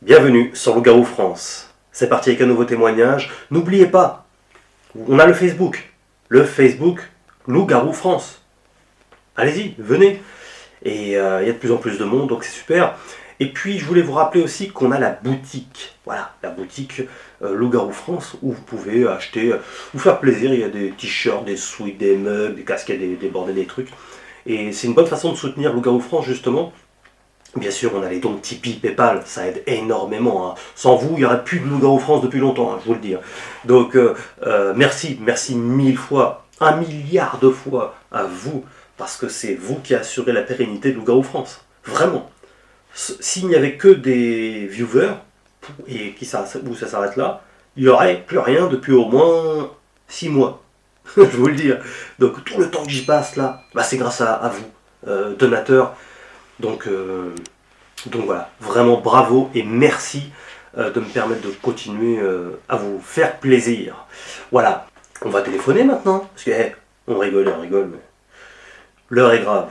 Bienvenue sur Loup-Garou France. C'est parti avec un nouveau témoignage. N'oubliez pas, on a le Facebook Loup-Garou France. Allez-y, venez. Et il y a de plus en plus de monde, donc c'est super. Et puis je voulais vous rappeler aussi qu'on a la boutique. Voilà, la boutique Loup-Garou France, où vous pouvez acheter, vous faire plaisir. Il y a des t-shirts, des sweats, des mugs, des casquettes, des bordels, des trucs. Et c'est une bonne façon de soutenir Loup-Garou France, justement. Bien sûr, on a les dons Tipeee, Paypal, ça aide énormément. Hein. Sans vous, il n'y aurait plus de Loup-Garou France depuis longtemps, hein, je vous le dis. Hein. Donc, merci 1000 fois, 1 milliard de fois à vous, parce que c'est vous qui assurez la pérennité de Loup-Garou France. Vraiment. S'il n'y avait que des viewers, et où ça s'arrête là, il n'y aurait plus rien depuis au moins 6 mois. Je vous le dis. Hein. Donc, tout le temps que j'y passe là, bah, c'est grâce à vous, donateurs. Donc voilà, vraiment bravo et merci de me permettre de continuer à vous faire plaisir. Voilà, on va téléphoner maintenant, parce que on rigole, mais l'heure est grave.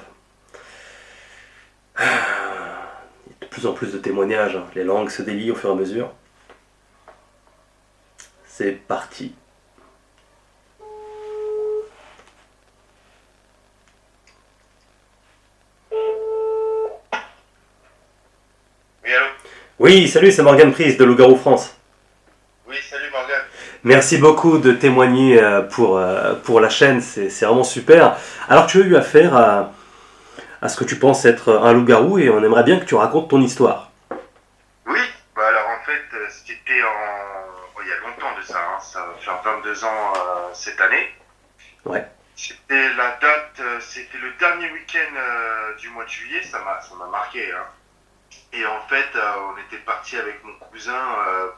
Il y a de plus en plus de témoignages, hein. Les langues se délient au fur et à mesure. C'est parti. Oui, salut, c'est Morgane Prise de Loup-Garou France. Oui, salut Morgane. Merci beaucoup de témoigner pour la chaîne, c'est vraiment super. Alors tu as eu affaire à ce que tu penses être un loup-garou et on aimerait bien que tu racontes ton histoire. Oui, bah alors en fait, c'était il y a longtemps de ça, hein, ça va faire 22 ans cette année. Ouais. C'était la date, c'était le dernier week-end du mois de juillet, ça m'a marqué. Hein. Et en fait, on était parti avec mon cousin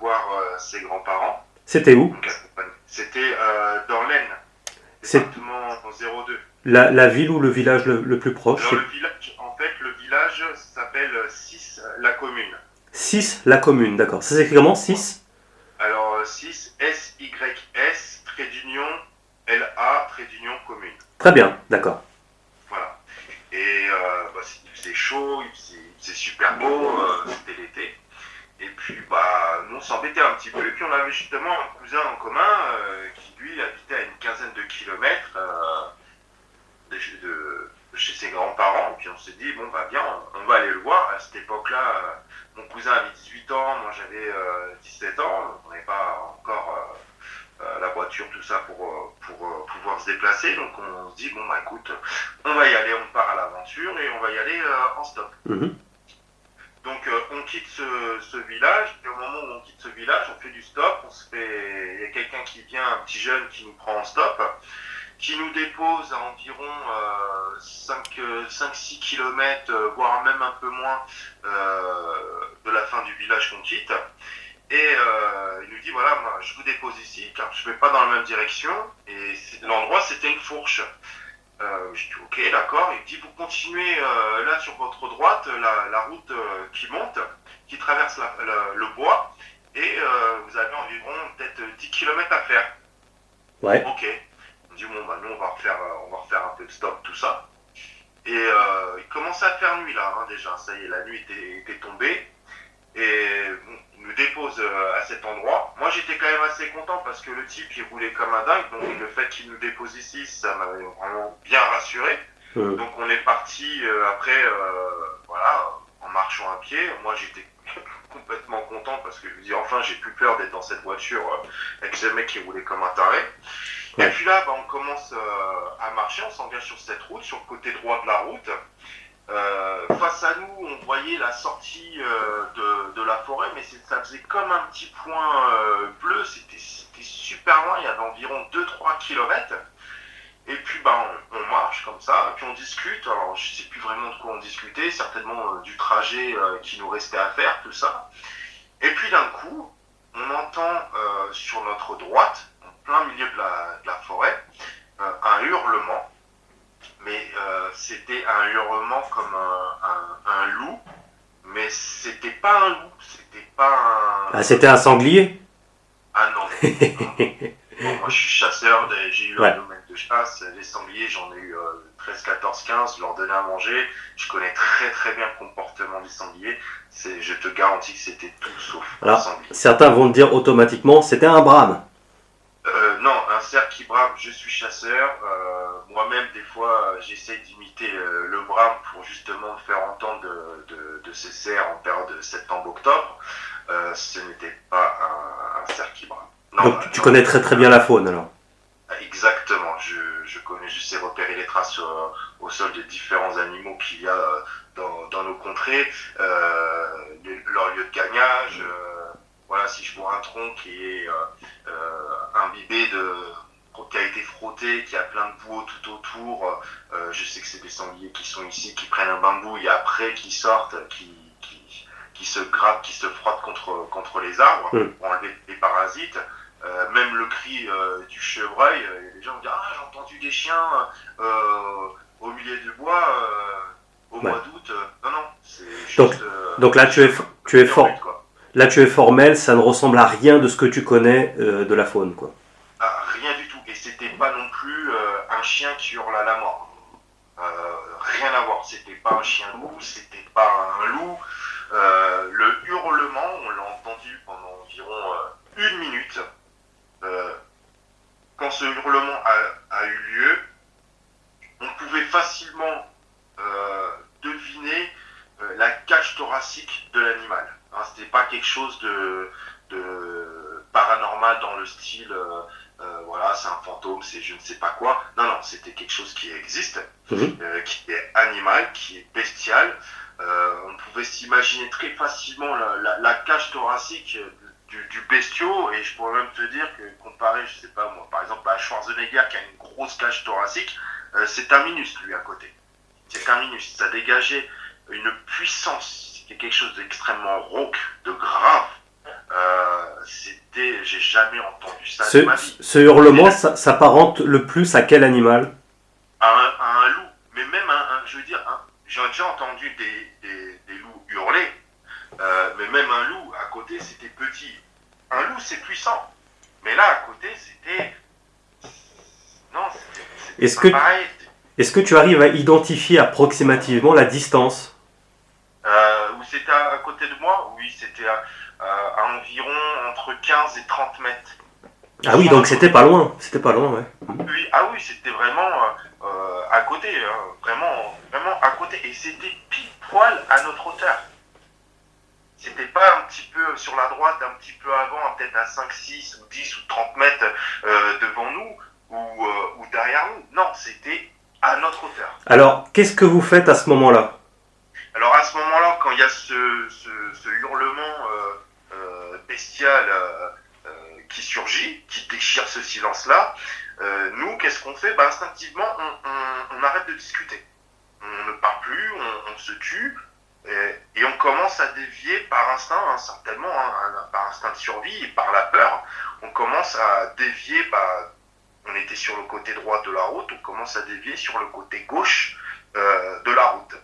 voir ses grands-parents. C'était où? Donc, c'était dans l'Aisne, C'est département 02. la ville ou le village le plus proche? Alors le village s'appelle 6 la commune. 6 la commune, d'accord. Ça s'écrit comment 6? Alors 6 S-Y-S, trait d'union, L-A, trait d'union commune. Très bien, d'accord. Voilà. Et il faisait chaud, il faisait super beau, c'était l'été. Et puis nous on s'embêtait un petit peu. Et puis on avait justement un cousin en commun qui lui habitait à une quinzaine de kilomètres de chez ses grands-parents. Et puis on s'est dit, bon viens, on va aller le voir. À cette époque-là, mon cousin avait 18 ans, moi j'avais 17 ans. On n'avait pas encore la voiture, tout ça pour pouvoir se déplacer. Donc on se dit, écoute, on va y aller, on part à l'aventure et on va y aller en stop. Mmh. Donc on quitte ce village, et au moment où on quitte ce village, on fait du stop, il y a quelqu'un qui vient, un petit jeune qui nous prend en stop, qui nous dépose à environ 5-6 km, voire même un peu moins de la fin du village qu'on quitte. Et il nous dit, voilà, moi je vous dépose ici, car je ne vais pas dans la même direction, et l'endroit c'était une fourche. Je dis ok, d'accord. Il me dit, vous continuez là sur votre droite, la route qui monte, qui traverse le bois, et vous avez environ peut-être 10 km à faire. Ouais. Ok. On me dit, nous on va refaire un peu de stop, tout ça. Et il commençait à faire nuit là, hein, déjà. Ça y est, la nuit était tombée. Et il nous dépose à cet endroit. Moi j'étais quand même assez content parce que le type il roulait comme un dingue, donc le fait qu'il nous dépose ici, ça m'avait vraiment bien rassuré. Donc on est parti après, en marchant à pied. Moi j'étais complètement content parce que je me dis enfin j'ai plus peur d'être dans cette voiture avec ce mec qui roulait comme un taré. Et puis là on commence à marcher, on s'engage sur cette route, sur le côté droit de la route. Face à nous, on voyait la sortie de la forêt, mais ça faisait comme un petit point bleu, c'était super loin, il y avait environ 2-3 km. Et puis on marche comme ça, puis on discute, alors je sais plus vraiment de quoi on discutait, certainement du trajet qui nous restait à faire, tout ça. Et puis d'un coup, on entend sur notre droite, en plein milieu de la forêt, un hurlement. Mais c'était un hurlement comme un loup, mais c'était pas un loup, c'était pas un... Ah, c'était un sanglier? Ah non. Bon, moi je suis chasseur, j'ai eu un domaine de chasse, les sangliers j'en ai eu 13, 14, 15, leur donner à manger. Je connais très très bien le comportement des sangliers. Je te garantis que c'était tout sauf un Alors, sanglier. certains vont te dire automatiquement, c'était un brame. Non, un cerf qui brame, je suis chasseur. Moi-même, des fois, j'essaie d'imiter le brame pour justement me faire entendre de ces cerfs en période de septembre-octobre. Ce n'était pas un cerf qui brame. Non, Donc tu connais très très bien la faune alors. Exactement, je sais repérer les traces au sol des différents animaux qu'il y a dans nos contrées, leur lieu de gagnage. Voilà, si je vois un tronc qui est imbibé qui a été frotté, qui a plein de boue tout autour, je sais que c'est des sangliers qui sont ici, qui prennent un bain de boue et après qui sortent, qui se grattent, qui se frottent contre les arbres pour enlever les parasites. Même le cri du chevreuil, les gens me disent ah, j'ai entendu des chiens au milieu du bois au mois d'août. Non, c'est juste. Donc là, tu es fort. Là, tu es formel, ça ne ressemble à rien de ce que tu connais de la faune, quoi. Ah, rien du tout. Et c'était pas non plus un chien qui hurle à la mort. Rien à voir. C'était pas un chien loup, c'était pas un loup. Le hurlement, on l'a entendu pendant environ 1 minute. Quand ce hurlement a eu lieu, on pouvait facilement deviner la cage thoracique de l'animal. Hein, c'était pas quelque chose de paranormal dans le style voilà, c'est un fantôme, c'est je ne sais pas quoi. Non, c'était quelque chose qui existe, qui est animal, qui est bestial. On pouvait s'imaginer très facilement la cage thoracique du bestiau, et je pourrais même te dire que comparé, je sais pas moi, par exemple à Schwarzenegger qui a une grosse cage thoracique, c'est un minus lui à côté. C'est un minus, ça dégageait une puissance, c'était quelque chose d'extrêmement rauque, de grave. J'ai jamais entendu ça de ma vie. Ce hurlement s'apparente le plus à quel animal? À un loup, mais même je veux dire, j'ai déjà entendu des loups hurler, mais même un loup à côté c'était petit. Un loup c'est puissant, mais là à côté c'était pas pareil. Est-ce que tu arrives à identifier approximativement la distance? Où c'était à côté de moi, oui, c'était à environ entre 15 et 30 mètres. Ah oui, donc c'était pas loin, ouais. Oui, oui, c'était vraiment à côté, vraiment à côté, et c'était pile poil à notre hauteur. C'était pas un petit peu sur la droite, un petit peu avant, peut-être à 5, 6 ou 10 ou 30 mètres devant nous ou derrière nous. Non, c'était à notre hauteur. Alors, qu'est-ce que vous faites à ce moment-là? Alors à ce moment-là, quand il y a ce hurlement bestial qui surgit, qui déchire ce silence-là, nous, qu'est-ce qu'on fait? Instinctivement, on arrête de discuter. On ne parle plus, on se tue, et on commence à dévier par instinct, certainement, par instinct de survie et par la peur. On commence à dévier, on était sur le côté droit de la route, on commence à dévier sur le côté gauche de la route.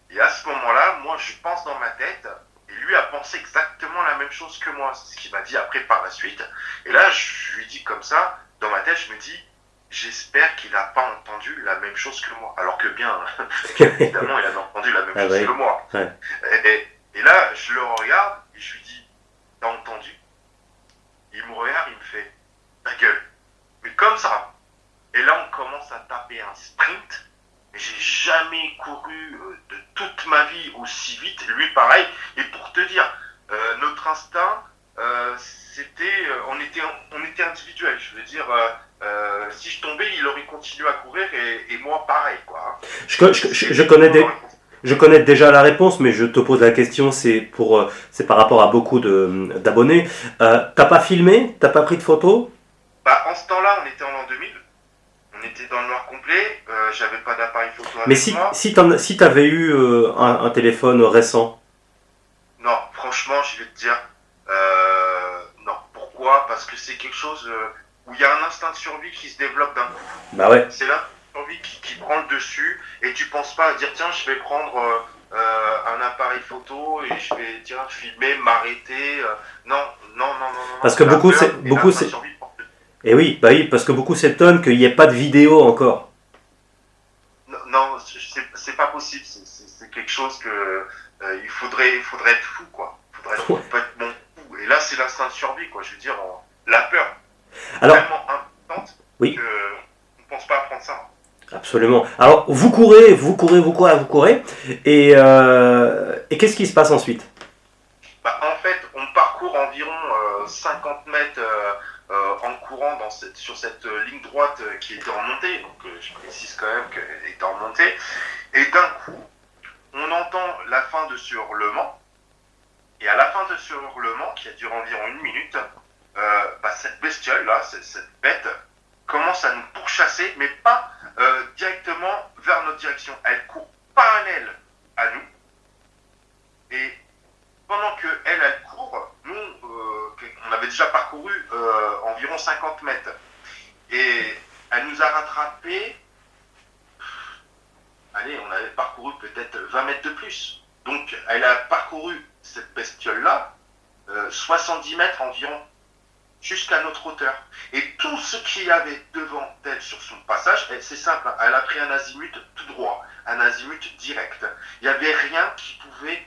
Et à ce moment-là, moi, je pense dans ma tête, et lui a pensé exactement la même chose que moi. C'est ce qu'il m'a dit après par la suite. Et là, je lui dis comme ça, dans ma tête, je me dis, j'espère qu'il n'a pas entendu la même chose que moi. Alors que bien, évidemment, il a entendu la même chose que moi. Ouais. Et là, je le regarde, et je lui dis, t'as entendu? Il me regarde, il me fait, ta gueule. Mais comme ça. Et là, on commence à taper un sprint. J'ai jamais couru de toute ma vie aussi vite, lui pareil. Et pour te dire, notre instinct, on était individuels. Je veux dire, si je tombais, il aurait continué à courir et moi pareil, quoi. Je connais déjà la réponse, mais je te pose la question, c'est par rapport à beaucoup d'abonnés. T'as pas filmé? T'as pas pris de photos? En ce temps-là, on était en l'an 2000. On était dans le noir complet, j'avais pas d'appareil photo avec moi. Mais si t'avais eu un téléphone récent? Non, franchement, je vais te dire, non. Pourquoi? Parce que c'est quelque chose où il y a un instinct de survie qui se développe d'un coup. Bah ouais. C'est l'instinct de survie qui prend le dessus, et tu penses pas à dire, tiens, je vais prendre un appareil photo et je vais filmer, m'arrêter. Non. Parce que beaucoup c'est... Et oui, parce que beaucoup s'étonnent qu'il n'y ait pas de vidéo encore. Non, possible. C'est quelque chose que il faudrait être fou, quoi. Faut être bon fou. Et là, c'est l'instinct de survie, quoi. Je veux dire, la peur Alors, tellement importante oui, que on ne pense pas à prendre ça. absolument. Alors, vous courez, et qu'est-ce qui se passe ensuite? Bah, en fait, on parcourt environ 50 mètres en courant sur cette ligne droite qui était en montée. Donc, je précise quand même qu'elle était en montée. Et d'un coup, on entend la fin de ce hurlement. Et à la fin de ce hurlement, qui a duré environ 1 minute, cette bestiole-là, cette bête, commence à nous pourchasser, mais pas directement vers notre direction. Elle court parallèle à nous. Et pendant qu'elle court, nous, on avait déjà parcouru environ 50 mètres. Et elle nous a rattrapés. Allez, on avait parcouru peut-être 20 mètres de plus. Donc, elle a parcouru cette bestiole-là 70 mètres environ, jusqu'à notre hauteur. Et tout ce qu'il y avait devant elle sur son passage, c'est simple, elle a pris un azimut tout droit, un azimut direct. Il n'y avait rien qui pouvait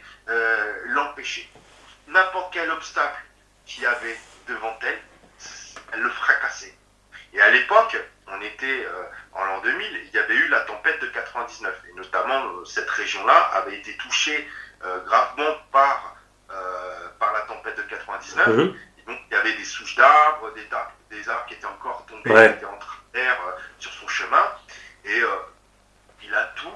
l'empêcher. N'importe quel obstacle qu'il y avait devant elle, elle le fracassait. Et à l'époque, on était en l'an 2000, il y avait eu la tempête de 99. Et notamment, cette région-là avait été touchée gravement par la tempête de 99. Mhm. Et donc, il y avait des souches d'arbres, des arbres qui étaient encore tombés, Ouais. qui étaient en terre sur son chemin. Et il a tout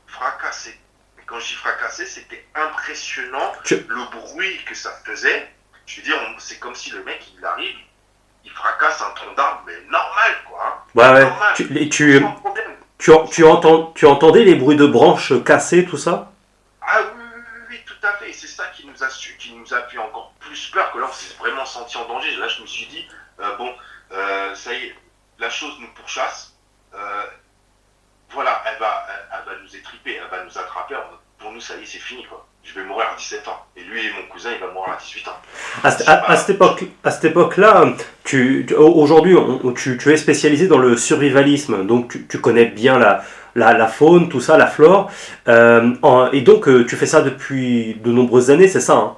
fracassé. Et quand je dis fracassé, c'était impressionnant le bruit que ça faisait. Je veux dire, c'est comme si le mec, il arrive, il fracasse un tronc d'arbre, mais normal, quoi. Hein. Ouais. Normal, sans problème. Tu entendais les bruits de branches cassées, tout ça? Ah oui, tout à fait. Et c'est ça qui nous a fait encore plus peur, que là, on s'est vraiment senti en danger. Là, je me suis dit, ça y est, la chose nous pourchasse. Voilà, elle va nous étriper, elle va nous attraper. Pour nous, ça y est, c'est fini, quoi. Je vais mourir à 17 ans. Et lui, mon cousin, il va mourir à 18 ans. À cette époque-là, aujourd'hui, tu es spécialisé dans le survivalisme, donc tu connais bien la faune, tout ça, la flore, et donc tu fais ça depuis de nombreuses années, c'est ça, hein?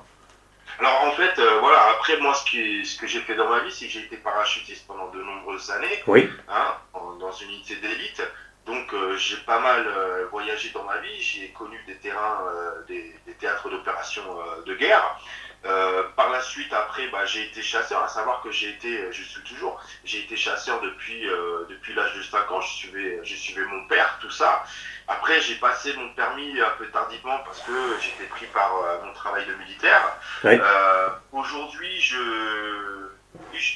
Alors en fait, voilà, après moi, ce que j'ai fait dans ma vie, c'est que j'ai été parachutiste pendant de nombreuses années, Oui. hein, dans une unité d'élite. Donc j'ai pas mal voyagé dans ma vie, j'ai connu des terrains, des théâtres d'opérations de guerre. Par la suite, après, j'ai été chasseur, à savoir que je suis toujours, j'ai été chasseur depuis l'âge de 5 ans, je suivais mon père, tout ça. Après, j'ai passé mon permis un peu tardivement parce que j'étais pris par mon travail de militaire. Oui. Aujourd'hui, je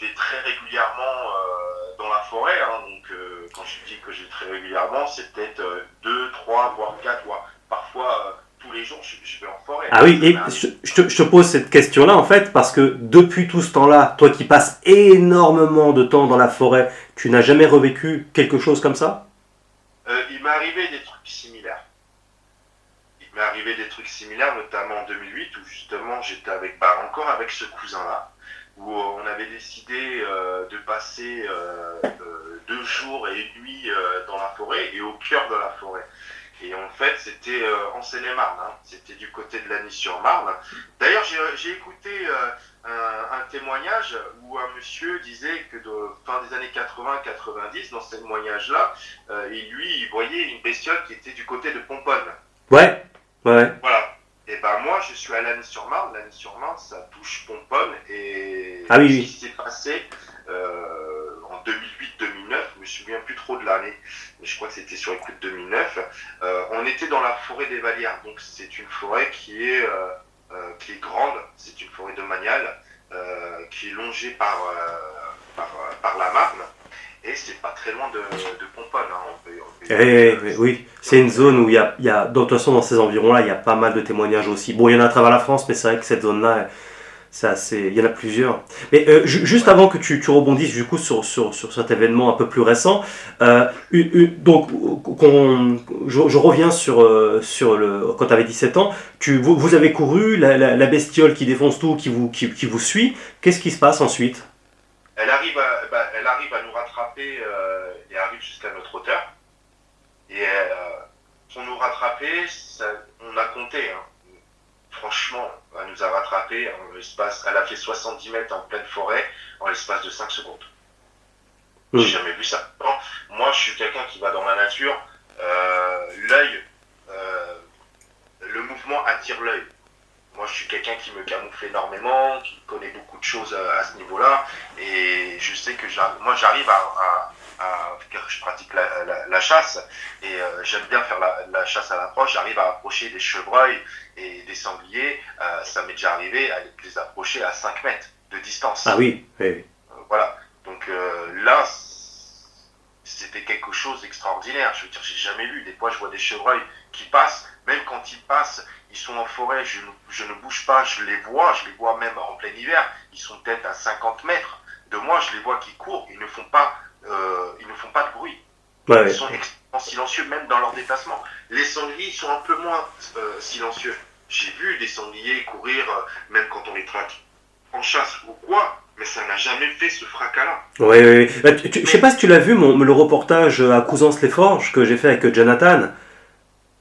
vais très régulièrement dans la forêt, hein, donc quand je dis que je vais très régulièrement, c'est peut-être 2, 3, voire 4, voire parfois tous les jours, je vais en forêt. Ah oui, et je te pose cette question-là en fait, parce que depuis tout ce temps-là, toi qui passes énormément de temps dans la forêt, tu n'as jamais revécu quelque chose comme ça? Il m'est arrivé des trucs similaires. Il m'est arrivé des trucs similaires, notamment en 2008, où justement j'étais encore avec ce cousin-là, où on avait décidé de passer 2 jours et 1 nuit dans la forêt et au cœur de la forêt. Et en fait, c'était en Seine-et-Marne, hein. C'était du côté de Lagny-sur-Marne. D'ailleurs, j'ai écouté un témoignage où un monsieur disait que de fin des années 80-90, dans ce témoignage-là, il voyait une bestiole qui était du côté de Pomponne. Ouais. Voilà. Et moi, je suis à Lagny-sur-Marne. Lagny-sur-Marne, ça touche Pomponne. Et Ah oui, ce qui s'est passé en 2008-2009, je me souviens plus trop de l'année, mais je crois que c'était sur les coups de 2009. On était dans la forêt des Vallières, donc c'est une forêt qui est grande, c'est une forêt domaniale qui est longée par la Marne, et c'est pas très loin de Pomponne. Hein. Oui, c'est une zone où il y a, de toute façon dans ces environs-là, il y a pas mal de témoignages aussi. Bon, il y en a à travers la France, mais c'est vrai que cette zone-là, il y en a plusieurs. Mais juste avant que tu rebondisses du coup sur cet événement un peu plus récent, donc je reviens sur quand tu avais 17 ans, vous avez couru, la bestiole qui défonce tout, qui vous suit. Qu'est-ce qui se passe ensuite? Elle arrive à nous rattraper et arrive jusqu'à notre hauteur. Et pour nous rattraper, on a compté, hein. Franchement, elle nous a rattrapé en l'espace, elle a fait 70 mètres en pleine forêt en l'espace de 5 secondes. J'ai jamais vu ça. Moi, je suis quelqu'un qui va dans la nature, l'œil, le mouvement attire l'œil. Moi, je suis quelqu'un qui me camoufle énormément, qui connaît beaucoup de choses à ce niveau-là, et je sais que j'arrive car je pratique la chasse, et j'aime bien faire la chasse à l'approche, j'arrive à approcher des chevreuils et des sangliers, ça m'est déjà arrivé à les approcher à 5 mètres de distance. Ah oui, oui. Voilà, donc là, c'était quelque chose d'extraordinaire. Je veux dire, j'ai jamais vu. Des fois, je vois des chevreuils qui passent, même quand ils passent, ils sont en forêt, je ne bouge pas, je les vois même en plein hiver, ils sont peut-être à 50 mètres de moi, je les vois qui courent, ils ne font pas de bruit. Ouais, Ils sont extrêmement silencieux, même dans leur déplacement. Les sangliers sont un peu moins silencieux. J'ai vu des sangliers courir, même quand on les traque en chasse ou quoi, mais ça n'a jamais fait ce fracas-là. Oui, oui. Bah, je sais pas si tu l'as vu, le reportage à Couzance-les-Forges que j'ai fait avec Jonathan.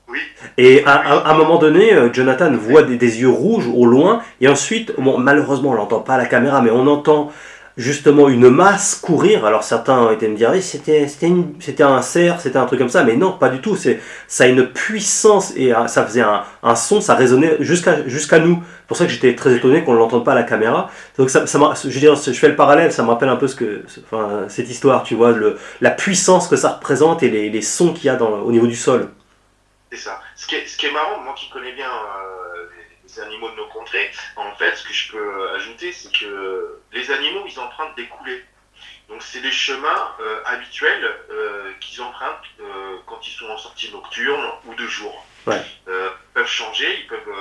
Oui. Et à un moment donné, Jonathan voit des yeux rouges au loin, et ensuite, bon, malheureusement, on l'entend pas à la caméra, mais on entend justement une masse courir. Alors certains ont été me dire, c'était un cerf, c'était un truc comme ça, mais non, pas du tout. Ça a une puissance, et ça faisait un son, ça résonnait jusqu'à nous. C'est pour ça que j'étais très étonné qu'on ne l'entende pas à la caméra. Donc je veux dire, je fais le parallèle, ça me rappelle un peu cette histoire, tu vois, la puissance que ça représente et les sons qu'il y a au niveau du sol. C'est ça. Ce qui est marrant, moi qui connais bien les animaux de nos contrées, en fait, ce que je peux ajouter, c'est que les animaux, ils empruntent des coulées. Donc, c'est des chemins habituels qu'ils empruntent quand ils sont en sortie nocturne ou de jour. Ouais. Ils peuvent changer, ils peuvent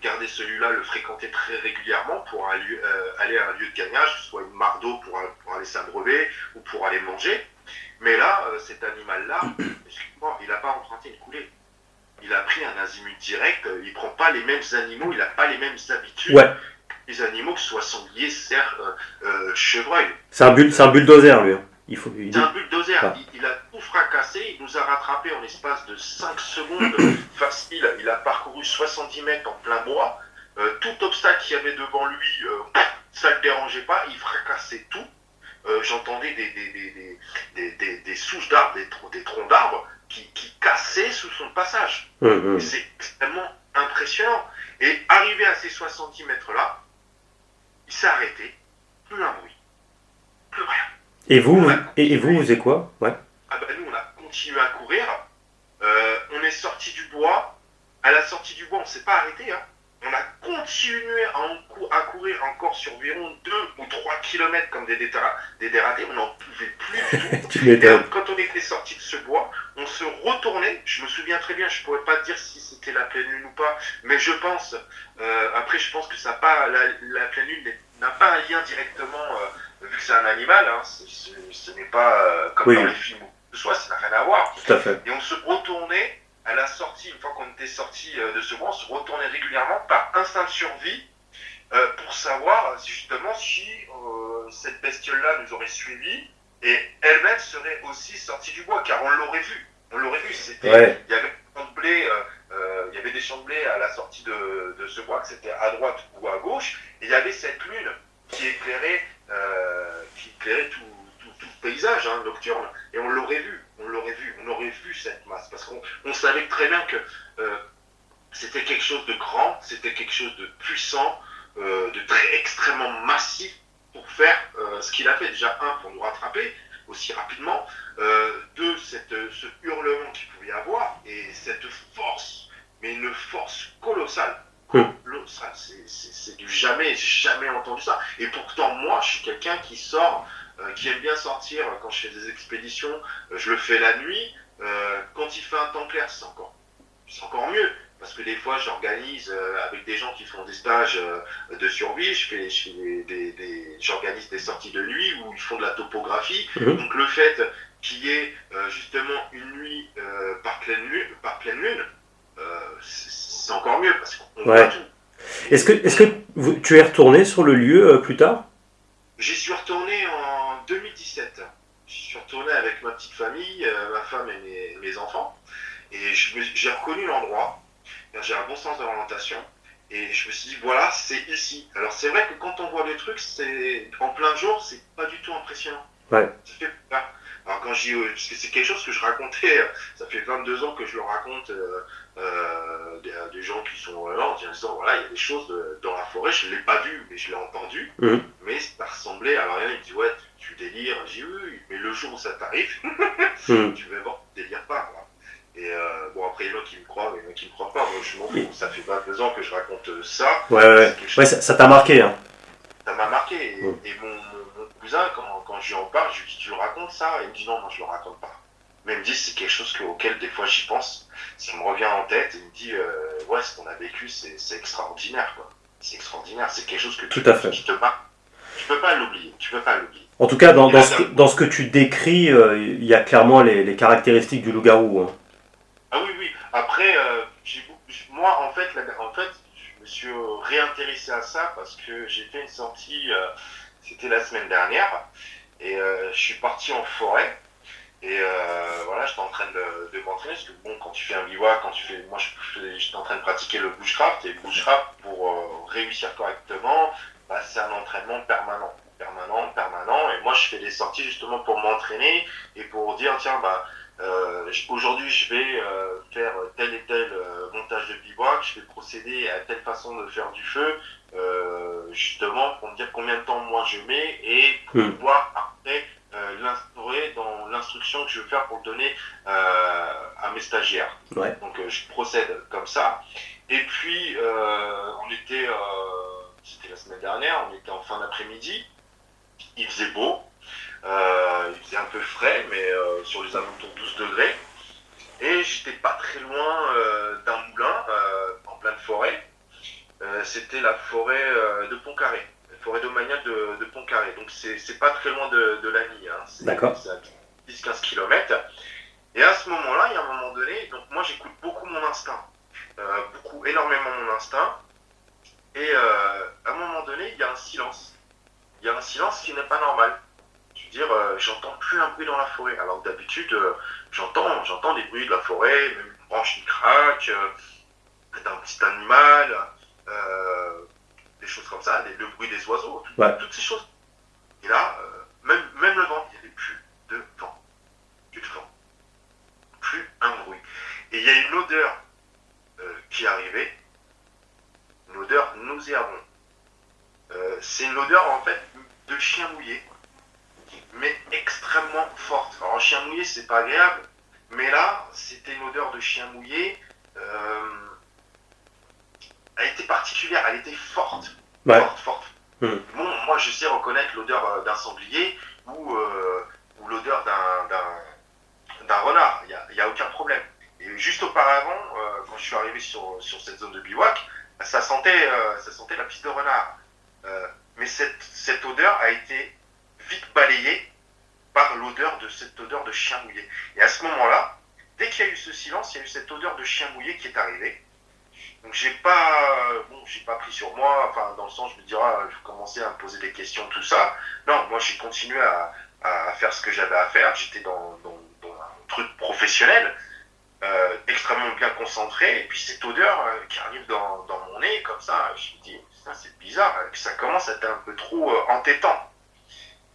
garder celui-là, le fréquenter très régulièrement pour aller à un lieu de gagnage, que ce soit une mare d'eau pour aller s'abreuver ou pour aller manger. Mais là, cet animal-là, excuse-moi, il n'a pas emprunté une coulée. Il a pris un azimut direct, il prend pas les mêmes animaux, il n'a pas les mêmes habitudes. Ouais. Les animaux, que ce soit sanglier, cerf, chevreuil. C'est un bulldozer, lui. C'est un bulldozer. Ah. Il a tout fracassé, il nous a rattrapé en l'espace de 5 secondes facile. Il a parcouru 70 mètres en plein bois. Tout obstacle qu'il y avait devant lui, ça ne le dérangeait pas, il fracassait tout. J'entendais des souches d'arbres, des troncs d'arbres qui cassaient sous son passage. C'est extrêmement impressionnant. Et arrivé à ces 70 mètres-là, il s'est arrêté, plus un bruit, plus rien. Et vous faisiez quoi? Ouais. Ah ben nous, on a continué à courir. On est sorti du bois. À la sortie du bois, on ne s'est pas arrêté. Hein. On a continué à courir encore sur environ 2 ou 3 kilomètres comme des dératés. On n'en pouvait plus du tout. Tu m'étonnes. Et quand on était sorti de ce bois, on se retournait. Je me souviens très bien, je ne pourrais pas te dire si c'était la pleine lune ou pas, mais je pense, après je pense que ça pas, la pleine lune n'a pas un lien directement, vu que c'est un animal, hein, ce n'est pas comme dans les films ou que ce soit, ça n'a rien à voir. Tout à fait. Et on se retournait à la sortie, une fois qu'on était sorti de ce bois, on se retournait régulièrement par instinct de survie pour savoir justement si cette bestiole-là nous aurait suivis et elle-même serait aussi sortie du bois, car on l'aurait vu. On l'aurait vu, Ouais. il y avait des champs de blé, il y avait des champs de blé à la sortie de ce bois, que c'était à droite ou à gauche, et il y avait cette lune qui éclairait tout le paysage nocturne, et on l'aurait vu, on aurait vu cette masse, parce qu'on savait très bien que c'était quelque chose de grand, c'était quelque chose de puissant, de très extrêmement massif pour faire ce qu'il a fait. Déjà, pour nous rattraper aussi rapidement, deux, ce hurlement qu'il pouvait y avoir, et cette force, mais une force colossale. Colossale, c'est du jamais, j'ai jamais entendu ça. Et pourtant, moi, je suis quelqu'un qui sort, qui aime bien sortir quand je fais des expéditions, je le fais la nuit, quand il fait un temps clair, c'est encore mieux. Parce que des fois, j'organise avec des gens qui font des stages de survie, j'organise des sorties de nuit où ils font de la topographie. Donc le fait qu'il y ait justement une nuit par pleine lune, c'est encore mieux parce qu'on voit tout. Est-ce que tu es retourné sur le lieu plus tard? J'y suis retourné en 2017. J'y suis retourné avec ma petite famille, ma femme et mes enfants. Et j'ai reconnu l'endroit, j'ai un bon sens de l'orientation. Et je me suis dit, voilà, c'est ici. Alors c'est vrai que quand on voit les trucs, c'est en plein jour, c'est pas du tout impressionnant. Ouais. Ça fait peur. Alors quand parce que c'est quelque chose que je racontais, ça fait 22 ans que je le raconte des gens qui sont là en disant, voilà, il y a des choses dans la forêt, je ne l'ai pas vu, mais je l'ai entendu. Mais ça ressemblait, alors il me dit, ouais, tu délires. J'ai dit, oui, mais le jour où ça t'arrive, tu vas voir, tu délires pas, quoi. Et bon, après, il y en a qui me croient, il y en a qui me croient pas. Moi, je m'en fous. Ça fait 22 ans que je raconte ça. Ouais, ça t'a marqué, hein. Ça m'a marqué. Et mon cousin, quand je lui en parle, je lui dis, tu le racontes ça? Il me dit, non, moi, je le raconte pas. Mais il me dit, c'est quelque chose auquel, des fois, j'y pense. Ça me revient en tête. Et il me dit, ouais, ce qu'on a vécu, c'est extraordinaire, quoi. C'est extraordinaire. C'est quelque chose Tout à fait. Qui te marque. Tu peux pas l'oublier. En tout cas, dans ce que tu décris, il y a clairement les caractéristiques du loup-garou. Hein. Ah oui. Après, moi, en fait, je me suis réintéressé à ça parce que j'ai fait une sortie, c'était la semaine dernière, et je suis parti en forêt. Et voilà, j'étais en train de m'entraîner, parce que bon, quand tu fais un bivouac, moi j'étais en train de pratiquer le bushcraft, et le bushcraft, pour réussir correctement, bah, c'est un entraînement permanent, et moi je fais des sorties justement pour m'entraîner, et pour dire, tiens, bah, aujourd'hui je vais faire tel et tel montage de bivouac, je vais procéder à telle façon de faire du feu, justement pour me dire combien de temps moi je mets, et pour pouvoir après l'instaurer dans l'instruction que je veux faire pour le donner à mes stagiaires. Ouais. Donc je procède comme ça. Et puis c'était la semaine dernière, on était en fin d'après-midi, il faisait beau, il faisait un peu frais, mais sur les alentours de 12 degrés. Et j'étais pas très loin d'un moulin en pleine forêt. C'était la forêt de Pont-Carré. Forêt domaniale de Pont-Carré. Donc c'est pas très loin de Lagny. Hein. D'accord. C'est à 10-15 km. Et à ce moment-là, il y a un moment donné, donc moi j'écoute beaucoup mon instinct. Énormément mon instinct. Et à un moment donné, il y a un silence. Il y a un silence qui n'est pas normal. Je veux dire, j'entends plus un bruit dans la forêt. Alors d'habitude, j'entends des bruits de la forêt, même une branche qui craque, d'un petit animal. Des choses comme ça, le bruit des oiseaux, toutes ces choses. Et là, même le vent, il n'y avait plus de vent. Plus un bruit. Et il y a une odeur qui est arrivée, une odeur nauséabonde. C'est une odeur en fait de chien mouillé, mais extrêmement forte. Alors, chien mouillé, c'est pas agréable, mais là, c'était une odeur de chien mouillé. Elle était particulière, elle était forte. Ouais. Forte. Bon, moi, je sais reconnaître l'odeur d'un sanglier ou l'odeur d'un renard. Il n'y a aucun problème. Et juste auparavant, quand je suis arrivé sur cette zone de bivouac, ça sentait la piste de renard. Mais cette odeur a été vite balayée par cette odeur de chien mouillé. Et à ce moment-là, dès qu'il y a eu ce silence, il y a eu cette odeur de chien mouillé qui est arrivée. Donc j'ai pas pris sur moi, enfin dans le sens je me dirais, je vais commencer à me poser des questions, tout ça. Non, moi j'ai continué à faire ce que j'avais à faire. J'étais dans un truc professionnel, extrêmement bien concentré. Et puis cette odeur qui arrive dans mon nez comme ça, je me dis, ça c'est bizarre, ça commence à être un peu trop entêtant.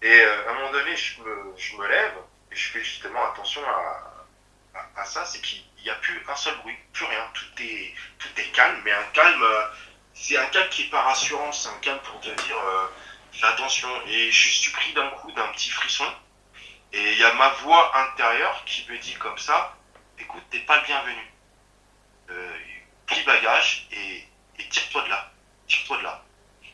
Et à un moment donné, je me lève et je fais justement attention à ça, c'est qu'il n'y a plus un seul bruit, plus rien, tout est calme, mais un calme, c'est un calme qui n'est pas rassurant, c'est un calme pour te dire fais attention. Et je suis pris d'un coup d'un petit frisson, et il y a ma voix intérieure qui me dit comme ça, écoute, t'es pas le bienvenu, plie bagage et tire-toi de là.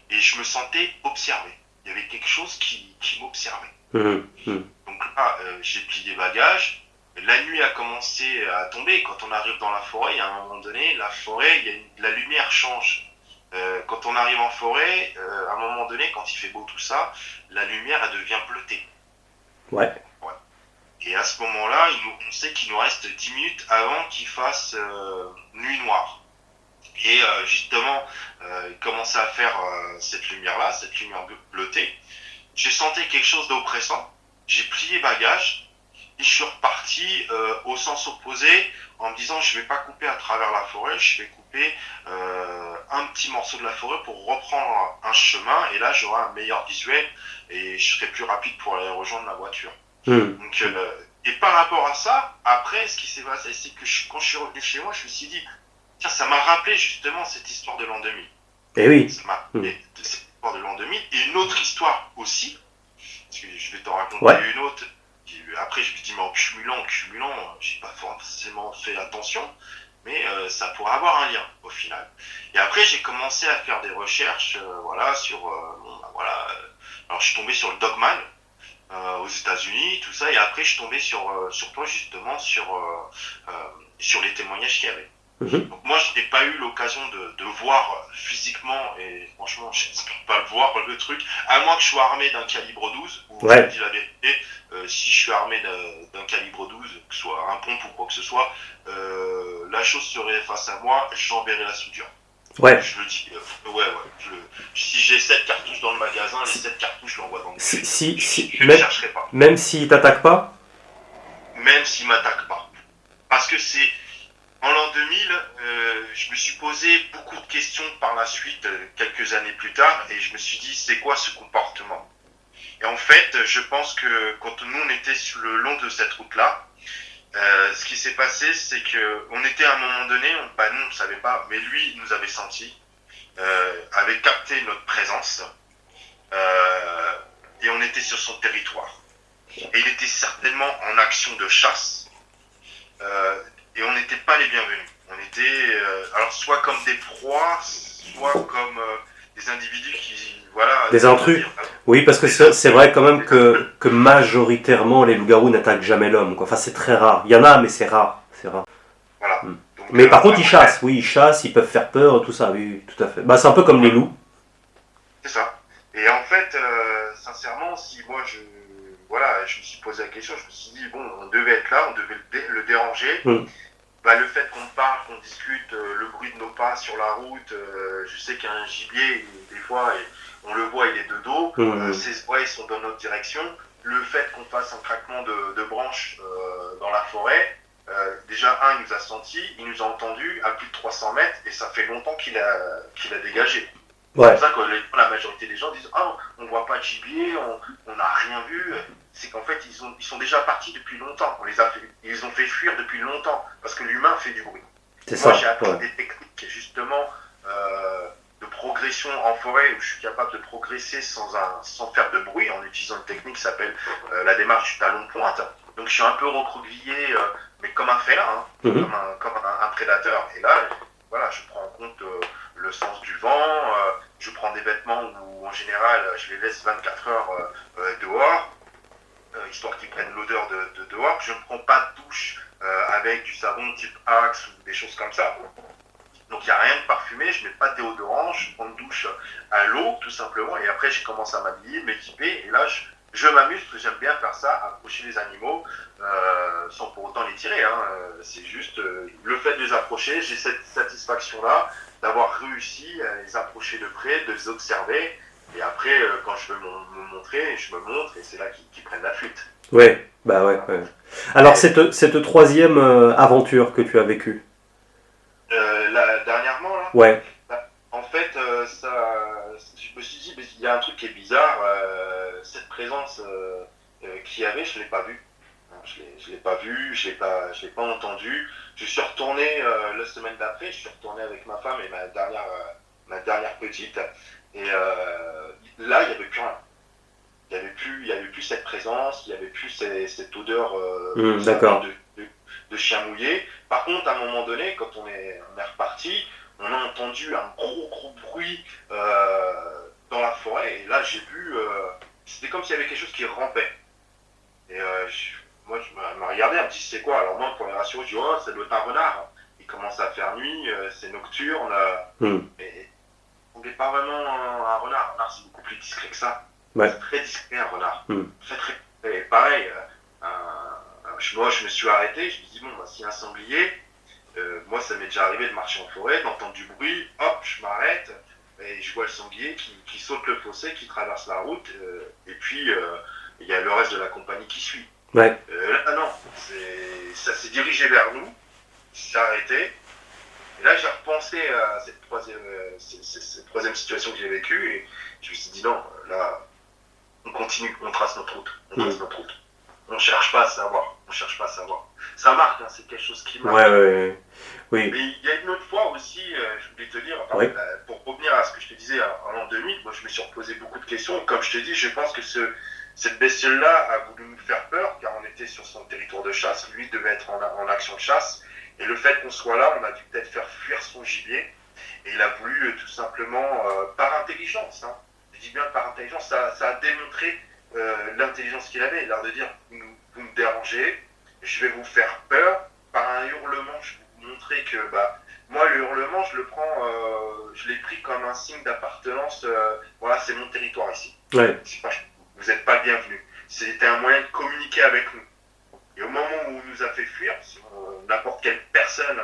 Et je me sentais observé, il y avait quelque chose qui m'observait. Donc là, j'ai plié bagages. La nuit a commencé à tomber. Quand on arrive dans la forêt, à un moment donné, la forêt, la lumière change. Quand on arrive en forêt, à un moment donné, quand il fait beau tout ça, la lumière, elle devient bleutée. Ouais. Et à ce moment-là, on sait qu'il nous reste 10 minutes avant qu'il fasse nuit noire. Et justement, il commençait à faire cette lumière-là, cette lumière bleutée. J'ai senti quelque chose d'oppressant. J'ai plié bagage. Et je suis reparti au sens opposé en me disant je vais pas couper à travers la forêt, je vais couper un petit morceau de la forêt pour reprendre un chemin et là j'aurai un meilleur visuel et je serai plus rapide pour aller rejoindre la voiture. Hmm. Donc, et par rapport à ça, après, ce qui s'est passé, c'est que quand je suis revenu chez moi, je me suis dit, tiens, ça m'a rappelé justement cette histoire de l'an 2000. Et oui. Ça m'a rappelé cette histoire de l'an 2000 et une autre histoire aussi, parce que je vais t'en raconter Ouais. une autre. Après, je me dis, mais en cumulant, j'ai pas forcément fait attention, mais ça pourrait avoir un lien au final. Et après, j'ai commencé à faire des recherches, voilà, sur, bon, bah, voilà. Alors, je suis tombé sur le Dogman aux États-Unis, tout ça, et après, je suis tombé sur toi justement, sur les témoignages qu'il y avait. Mhm. Donc moi, je n'ai pas eu l'occasion de voir physiquement, et franchement, j'espère pas le voir, le truc, à moins que je sois armé d'un calibre 12, ou je Ouais. te dis la vérité, si je suis armé d'un calibre 12, que ce soit un pompe ou quoi que ce soit, la chose serait face à moi, j'enverrai la soudure. Ouais. Je le dis, ouais, si j'ai 7 cartouches dans le magasin, les 7 cartouches, je l'envoie dans le Si, feu. si, si, Je ne même, chercherai pas, même s'il t'attaque pas. même s'ils ne m'attaquent pas. Parce que c'est, en l'an 2000, je me suis posé beaucoup de questions par la suite, quelques années plus tard, et je me suis dit, c'est quoi ce comportement? Et en fait, je pense que quand nous, on était sur le long de cette route-là, ce qui s'est passé, c'est que on était à un moment donné, nous, on ne savait pas, mais lui, il nous avait senti, avait capté notre présence, et on était sur son territoire. Et il était certainement en action de chasse, et on n'était pas les bienvenus. On était, alors soit comme des proies, soit comme des individus qui, voilà, Des intrus. Oui, parce que c'est vrai quand même que majoritairement les loups-garous n'attaquent jamais l'homme, quoi. Enfin, c'est très rare. Il y en a, mais c'est rare. C'est rare. Voilà. Hmm. Donc, Mais par contre, ils après, chassent. Oui, ils chassent, ils peuvent faire peur, tout ça. Oui, oui, tout à fait. Bah, c'est un peu comme les loups. c'est ça. Et en fait, sincèrement, si moi voilà, je me suis posé la question, je me suis dit, bon, on devait être là, on devait le déranger. Hmm. Bah, le fait qu'on parle, qu'on discute, le bruit de nos pas sur la route, je sais qu'il y a un gibier, des fois, on le voit, il est de dos, Hmm. ses oreilles sont dans notre direction. Le fait qu'on fasse un craquement de branches dans la forêt, déjà, il nous a senti, il nous a entendu à plus de 300 mètres, et ça fait longtemps qu'il a dégagé. Ouais. C'est pour ça que la majorité des gens disent, ah, on voit pas de gibier, on n'a rien vu. C'est qu'en fait, ils sont déjà partis depuis longtemps. Ils les ont fait fuir depuis longtemps, parce que l'humain fait du bruit. C'est Moi, ça. j'ai appris Ouais. des techniques, justement, de progression en forêt, où je suis capable de progresser sans faire de bruit, en utilisant une technique qui s'appelle la démarche du talon de pointe. Donc, je suis un peu recroquevillé, mais comme un félin, hein, Mhm. comme un prédateur. Et là, voilà, je prends en compte le sens du vent, je prends des vêtements où, en général, je les laisse 24 heures dehors, histoire qu'ils prennent l'odeur de dehors. Je ne prends pas de douche avec du savon type Axe ou des choses comme ça. Donc il n'y a rien de parfumé, je ne mets pas de déodorant, je prends une douche à l'eau tout simplement, et après je commence à m'habiller, m'équiper, et là je m'amuse parce que j'aime bien faire ça, approcher les animaux sans pour autant les tirer. Hein. C'est juste le fait de les approcher, j'ai cette satisfaction-là d'avoir réussi à les approcher de près, de les observer, et après quand je veux me montrer, je me montre, et c'est là qu'ils prennent la fuite. Ouais. Bah ouais. Ouais. Alors, Et, cette troisième aventure que tu as vécue. dernièrement, là, Ouais. en fait, je me suis dit, mais il y a un truc qui est bizarre. Cette présence qu'il y avait, je l'ai pas vue. Je l'ai pas vue, je l'ai pas entendu. Je suis retourné la semaine d'après. Je suis retourné avec ma femme et ma dernière petite. Et là, il y avait plus rien. Il y avait plus cette présence. Il y avait plus cette odeur de savon, D'accord. de chien mouillé. Par contre, à un moment donné, quand on est reparti, on a entendu un gros bruit dans la forêt, et là j'ai vu, c'était comme s'il y avait quelque chose qui rampait. Et moi je me regardais, elle me dit c'est quoi? Alors moi pour les rassurer, je dis oh ça doit être un renard. Il commence à faire nuit, c'est nocturne, Hmm. mais on n'est pas vraiment un renard. Un renard c'est beaucoup plus discret que ça. Ouais. C'est très discret un renard. Hmm. Et pareil, moi je me suis arrêté, je me dis bon bah, s'il y a un sanglier, moi, ça m'est déjà arrivé de marcher en forêt, d'entendre du bruit, hop, je m'arrête, et je vois le sanglier qui saute le fossé, qui traverse la route, et puis il y a le reste de la compagnie qui suit. Ouais. Là, non, ça s'est dirigé vers nous, s'est arrêté. Et là, j'ai repensé à cette troisième situation que j'ai vécue et je me suis dit non, là, on continue, on trace notre route. On trace notre route. On cherche pas à savoir. On cherche pas à savoir. Ça marque, hein, c'est quelque chose qui marque. Ouais. Oui. Mais il y a une autre fois aussi, je voulais te dire, Oui. pour revenir à ce que je te disais en l'an 2000, moi je me suis reposé beaucoup de questions. Comme je te dis, je pense que cette bestiole-là a voulu nous faire peur, car on était sur son territoire de chasse. Lui devait être en action de chasse. Et le fait qu'on soit là, on a dû peut-être faire fuir son gibier. Et il a voulu tout simplement, par intelligence, hein, je dis bien par intelligence, ça a démontré l'intelligence qu'il avait. L'air de dire, vous me dérangez, je vais vous faire peur. Par un hurlement, je vais vous montrer que moi, le hurlement, je l'ai pris comme un signe d'appartenance. Voilà, c'est mon territoire ici. Ouais. Vous n'êtes pas bienvenus. C'était un moyen de communiquer avec nous. Et au moment où il nous a fait fuir, n'importe quelle personne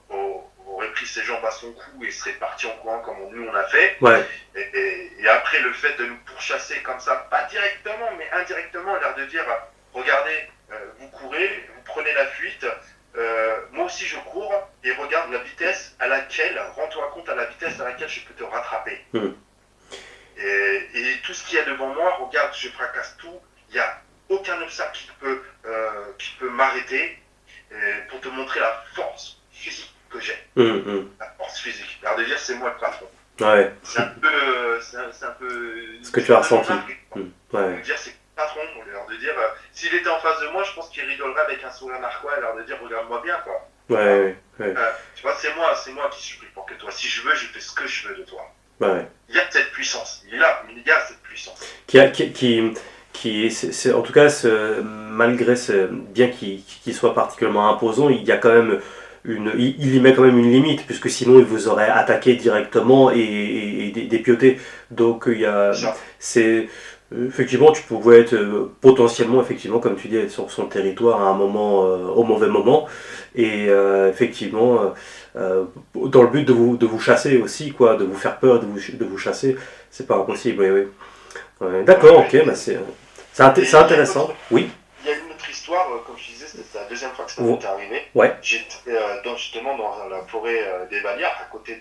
aurait pris ses jambes à son cou et serait parti en courant comme nous on a fait. Ouais. Et après, le fait de nous pourchasser comme ça, pas directement, mais indirectement, l'air de dire, regardez, vous courez, vous prenez la fuite, moi aussi je cours, et regarde la vitesse à laquelle, rends-toi compte à la vitesse à laquelle je peux te rattraper. Et tout ce qu'il y a devant moi, regarde, je fracasse tout, il n'y a aucun obstacle qui peut m'arrêter pour te montrer la force physique que j'ai. La force physique. L'air de dire, c'est moi le patron. Ouais. C'est un peu ce que tu as ressenti. De dire, c'est le patron, l'air de dire, s'il était en face de moi, je pense qu'il rigolerait avec un sourire narquois, l'air de dire, regarde-moi bien, quoi. Ouais. Tu vois, c'est moi qui suis plus fort que toi. Si je veux, je fais ce que je veux de toi. Ouais. Il y a cette puissance. Il y a cette puissance. En tout cas, malgré bien qu'il soit particulièrement imposant, il y a quand même il y met quand même une limite, puisque sinon il vous aurait attaqué directement et dépioté. Donc effectivement, tu pouvais être potentiellement, effectivement, comme tu dis, être sur son territoire à un moment, au mauvais moment, et effectivement, dans le but de vous chasser aussi, quoi, de vous faire peur, de vous chasser, c'est pas impossible. Oui. Ouais, d'accord, ok, c'est intéressant. Oui. Il y a une autre histoire, comme je disais, c'était la deuxième fois que ça m'était arrivé. Ouais. J'étais justement dans la forêt des Bagnards, à côté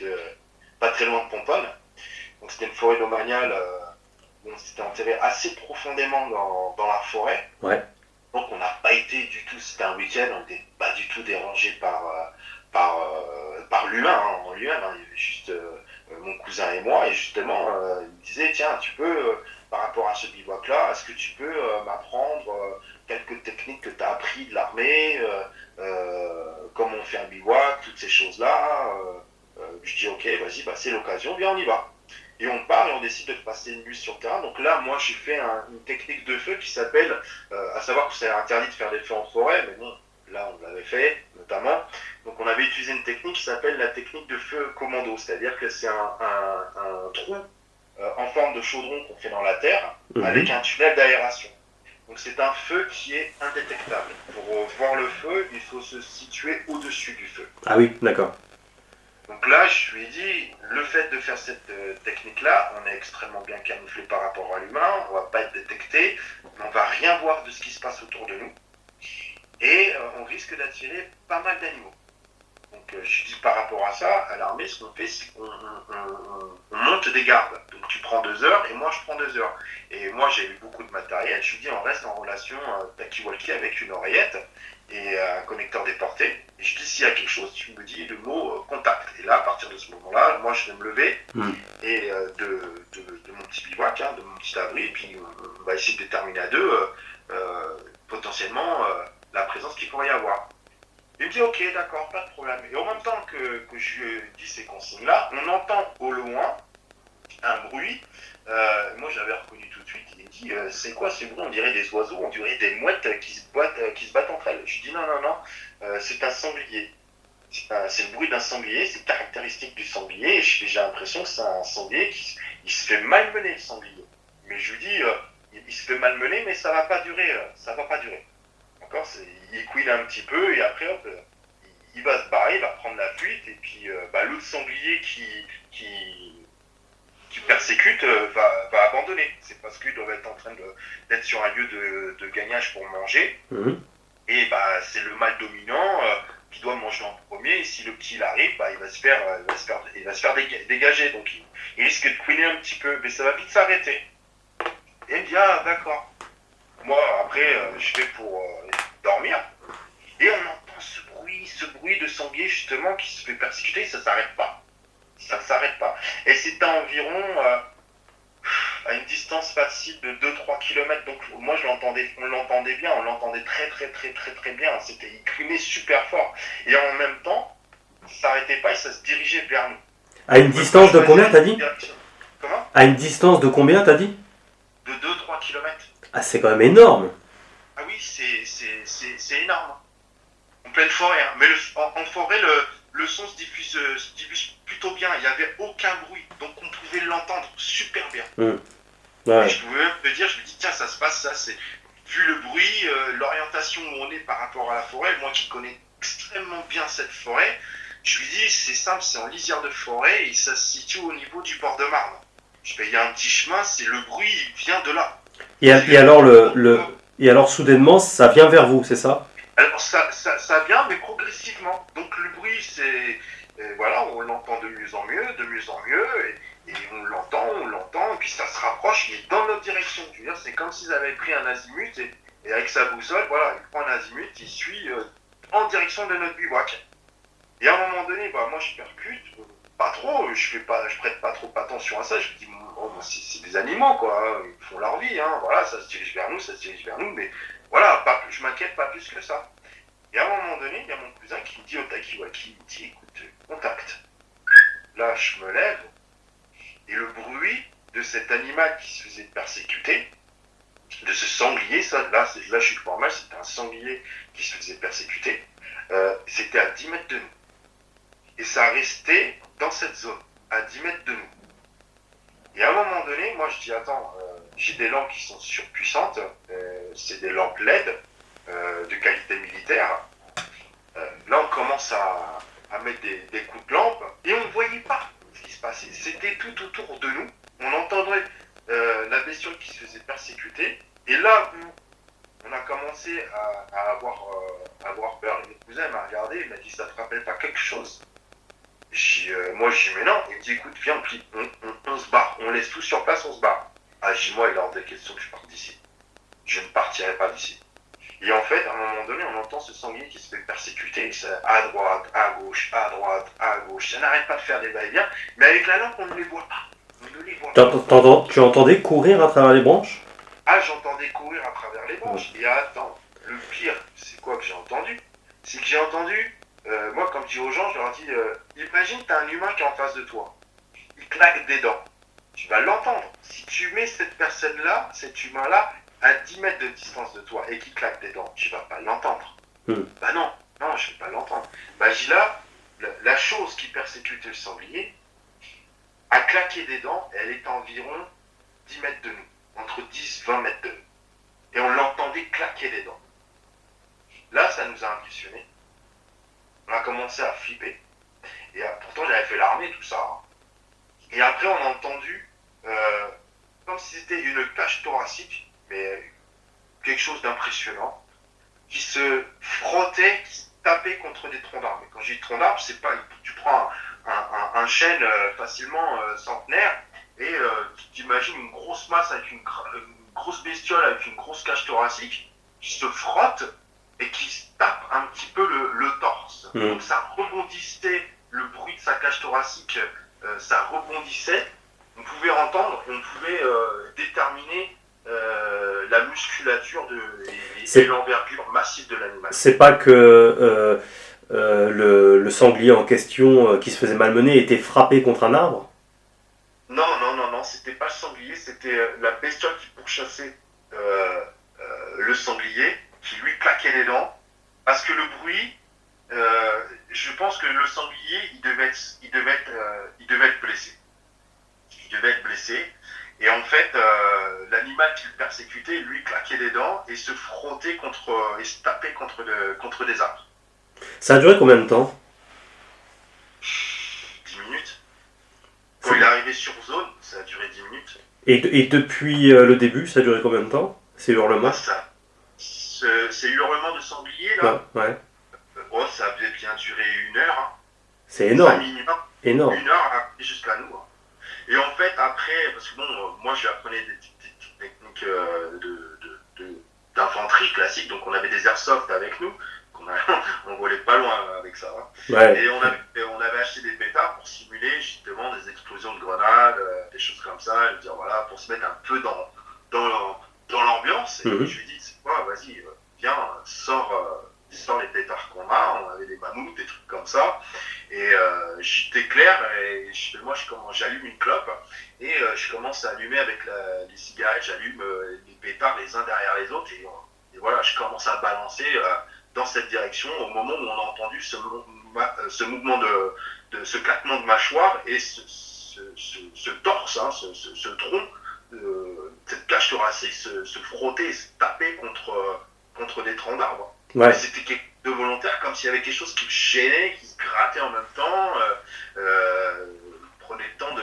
pas très loin de Pomponne. Donc c'était une forêt domaniale. On s'était enterré assez profondément dans la forêt. Ouais. Donc on n'a pas été du tout, c'était un week-end, on n'était pas du tout dérangé par l'humain en lui-même. Il y avait juste mon cousin et moi, et justement, il me disait, tiens, tu peux, par rapport à ce bivouac-là, est-ce que tu peux m'apprendre quelques techniques que tu as appris de l'armée, comment on fait un bivouac, toutes ces choses-là. Je dis, ok, vas-y, c'est l'occasion, viens, on y va. Et on part et on décide de passer une nuit sur le terrain. Donc là, moi, j'ai fait une technique de feu qui s'appelle, à savoir que c'est interdit de faire des feux en forêt, mais bon, là, on l'avait fait, notamment. Donc on avait utilisé une technique qui s'appelle la technique de feu commando, c'est-à-dire que c'est un trou en forme de chaudron qu'on fait dans la terre, avec un tunnel d'aération. Donc c'est un feu qui est indétectable. Pour voir le feu, il faut se situer au-dessus du feu. Ah oui, d'accord. Donc là, je lui ai dit, le fait de faire cette technique-là, on est extrêmement bien camouflé par rapport à l'humain, on ne va pas être détecté, on ne va rien voir de ce qui se passe autour de nous, et on risque d'attirer pas mal d'animaux. Donc je dis par rapport à ça, à l'armée, ce qu'on fait, c'est qu'on monte des gardes. Donc tu prends 2 heures, et moi je prends 2 heures. Et moi j'ai eu beaucoup de matériel, je lui dis, on reste en relation talkie-walkie avec une oreillette, et un connecteur déporté. Et je dis, s'il y a quelque chose, tu me dis le mot contact. Et là, à partir de ce moment-là, moi, je vais me lever et de mon petit bivouac, de mon petit abri, et puis on va essayer de déterminer à deux potentiellement la présence qu'il pourrait y avoir. Il me dit, ok, d'accord, pas de problème. Et en même temps que je lui dis ces consignes-là, on entend au loin un bruit. Moi, j'avais reconnu tout de suite. Il me dit, c'est quoi ce bruit? On dirait des oiseaux, on dirait des mouettes qui se battent entre elles. Je dis, non, c'est un sanglier. C'est le bruit d'un sanglier, c'est caractéristique du sanglier. Et j'ai l'impression que c'est un sanglier qui se fait malmener, le sanglier. Mais je lui dis, il se fait malmener, mais ça va pas durer. D'accord, il couine un petit peu, et après, hop, il va se barrer, il va prendre la fuite, et puis l'autre sanglier qui persécute va abandonner. C'est parce qu'ils doivent être en train d'être sur un lieu de gagnage pour manger. Et c'est le mâle dominant qui doit manger en premier. Et si le petit il arrive, bah, il va se faire dégager. Donc il risque de couiner un petit peu, mais ça va vite s'arrêter. Et il me dit, ah d'accord. Moi, après, je vais pour dormir. Et on entend ce bruit de sanglier justement qui se fait persécuter, ça s'arrête pas. Ça ne s'arrête pas. Et c'était environ à une distance facile de 2-3 km. Donc moi on l'entendait bien, on l'entendait très bien. Il crimait super fort. Et en même temps, ça s'arrêtait pas et ça se dirigeait vers nous. À une distance de combien t'as dit? Comment? À une distance de combien t'as dit? De 2-3 km. Ah, c'est quand même énorme. Ah oui, c'est énorme. En pleine forêt. Hein. Mais en forêt, le son se diffuse plutôt bien. Il n'y avait aucun bruit. Donc on pouvait l'entendre super bien. Ouais. Et je pouvais même me dire, je me dis, tiens, ça se passe, ça, c'est vu le bruit, l'orientation où on est par rapport à la forêt, moi qui connais extrêmement bien cette forêt, je lui dis, c'est simple, c'est en lisière de forêt et ça se situe au niveau du bord de Marne. Je fais, il y a un petit chemin, c'est le bruit, il vient de là. Et alors, et alors, soudainement, ça vient vers vous, c'est ça? Alors, ça vient, mais progressivement. Donc, le bruit, voilà, on l'entend de mieux en mieux, et on l'entend, et puis ça se rapproche, mais dans notre direction. Je veux dire, c'est comme s'ils avaient pris un azimut, et avec sa boussole, voilà, il prend un azimut, il suit en direction de notre bivouac. Et à un moment donné, bah, moi, je percute, pas trop, je prête pas trop attention à ça, je me dis, bon, c'est des animaux, quoi, hein, ils font leur vie, hein, voilà, ça se dirige vers nous, mais voilà, je m'inquiète pas plus que ça. Et à un moment donné, il y a mon cousin qui me dit au Takiwaki, il me dit, écoute, contact. Là, je me lève, et le bruit de cet animal qui se faisait persécuter, de ce sanglier, là je suis formal, c'était un sanglier qui se faisait persécuter, c'était à 10 mètres de nous. Et ça restait dans cette zone, à 10 mètres de nous. Et à un moment donné, moi je dis, attends, j'ai des lampes qui sont surpuissantes, c'est des lampes LED de qualité militaire. Là, on commence à mettre des coups de lampe et on ne voyait pas ce qui se passait. C'était tout autour de nous. On entendait la bestiole qui se faisait persécuter. Et là où on a commencé à avoir peur, et mon cousin m'a regardé, il m'a dit, ça te rappelle pas quelque chose? Moi, je dis, mais non. Il me dit, écoute, viens, on se barre. On laisse tout sur place, on se barre. Ah, je dis, moi, il est hors de question que je parte d'ici. Je ne partirai pas d'ici. Et en fait, à un moment donné, on entend ce sanglier qui se fait persécuter, à droite, à gauche, à droite, à gauche. Ça n'arrête pas de faire des va-et-vient, mais avec la lampe, on ne les voit pas. On ne les voit pas. Tu entendais courir à travers les branches? Ah, j'entendais courir à travers les branches. Et attends, le pire, c'est quoi que j'ai entendu? C'est que j'ai entendu, moi, comme je dis aux gens, je leur dis, imagine, tu as un humain qui est en face de toi. Il claque des dents. Tu vas l'entendre. Si tu mets cette personne-là, cet humain-là, à 10 mètres de distance de toi et qui claque des dents, tu vas pas l'entendre. Bah non, je vais pas l'entendre. Bah j'ai là, la chose qui persécutait le sanglier a claqué des dents et elle est à environ 10 mètres de nous, entre 10-20 mètres de nous. Et on l'entendait claquer des dents. Là, ça nous a impressionnés. On a commencé à flipper. Et pourtant, j'avais fait l'armée, tout ça. Hein. Et après, on a entendu, comme si c'était une cage thoracique, mais quelque chose d'impressionnant, qui se frottait, qui se tapait contre des troncs d'arbres. Et quand je dis tronc d'arbre, c'est pas, tu prends un chêne facilement centenaire et tu imagines une grosse masse avec une grosse bestiole avec une grosse cage thoracique qui se frotte et qui se tape un petit peu le torse. Donc ça rebondissait, le bruit de sa cage thoracique, ça rebondissait. On pouvait entendre, on pouvait déterminer la musculature et l'envergure massive de l'animal. C'est pas que le sanglier en question qui se faisait malmener était frappé contre un arbre? Non, c'était pas le sanglier, c'était la bestiole qui pourchassait le sanglier, qui lui claquait les dents, parce que le bruit, je pense que le sanglier, il devait être blessé. Il devait être blessé. Et en fait, l'animal qui le persécutait, lui, claquait les dents et se frottait et se tapait contre des arbres. Ça a duré combien de temps? 10 minutes. Quand il est arrivé sur zone, ça a duré 10 minutes. Et depuis le début, ça a duré combien de temps, ces hurlements? Ces hurlements de sanglier, là? Ouais. Oh, ça avait bien duré 1 heure. Hein. C'est énorme. 5 minutes, Énorme. 1 heure jusqu'à nous. Hein. Et en fait, après, parce que bon, moi je lui apprenais des techniques d'infanterie classique, donc on avait des airsoft avec nous, on volait pas loin avec ça. Hein. Ouais. Et on avait acheté des pétards pour simuler justement des explosions de grenades, des choses comme ça, et dire voilà, pour se mettre un peu dans l'ambiance. Et je lui dis, c'est quoi, vas-y, viens, sors les pétards qu'on a, on avait des mammouths, des trucs comme ça. Et j'étais clair, et j'allume une clope, et je commence à allumer avec les cigarettes, j'allume les pétards les uns derrière les autres, et voilà, je commence à balancer dans cette direction au moment où on a entendu ce mouvement ce claquement de mâchoire et ce torse, hein, ce tronc, cette cage thoracique se frotter, se taper contre des troncs d'arbres. Ouais. C'était quelque chose de volontaire, comme s'il y avait quelque chose qui me gênait, qui se grattait en même temps. Prenait le temps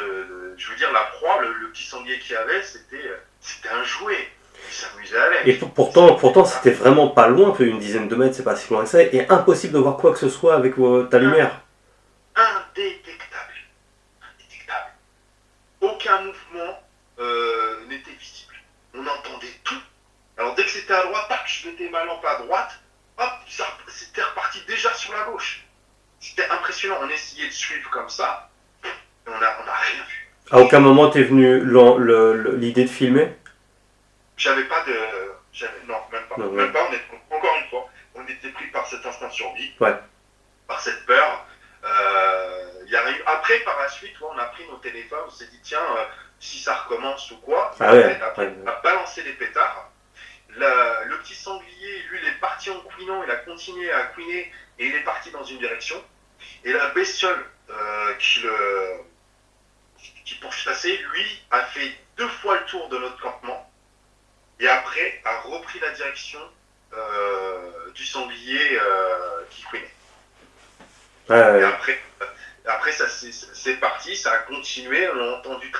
je veux dire, la proie, le petit sanglier qu'il y avait, c'était un jouet. Il s'amusait avec. Et pourtant, c'était vraiment pas loin, une dizaine de mètres, c'est pas si loin que ça, et impossible de voir quoi que ce soit avec ta lumière. Indétectable. Aucun mouvement n'était visible. On entendait tout. Alors dès que c'était à droite, tac, je mettais ma lampe à droite, hop, c'était reparti déjà sur la gauche. C'était impressionnant. On essayait de suivre comme ça, et on n'a rien vu. À aucun moment t'es venu l'idée de filmer? J'avais pas de... Non, même pas. Non, même pas. Encore une fois, on était pris par cet instinct de survie, ouais. par cette peur. Après, par la suite, on a pris nos téléphones, on s'est dit, tiens, si ça recommence ou quoi. Après, on a balancé les pétards. Le petit sanglier, lui, il est parti en couinant, il a continué à couiner et il est parti dans une direction. Et la bestiole qui pourchassait, lui, a fait 2 fois le tour de notre campement et après a repris la direction du sanglier qui couinait. Ouais. Et après ça c'est parti, ça a continué, on l'a entendu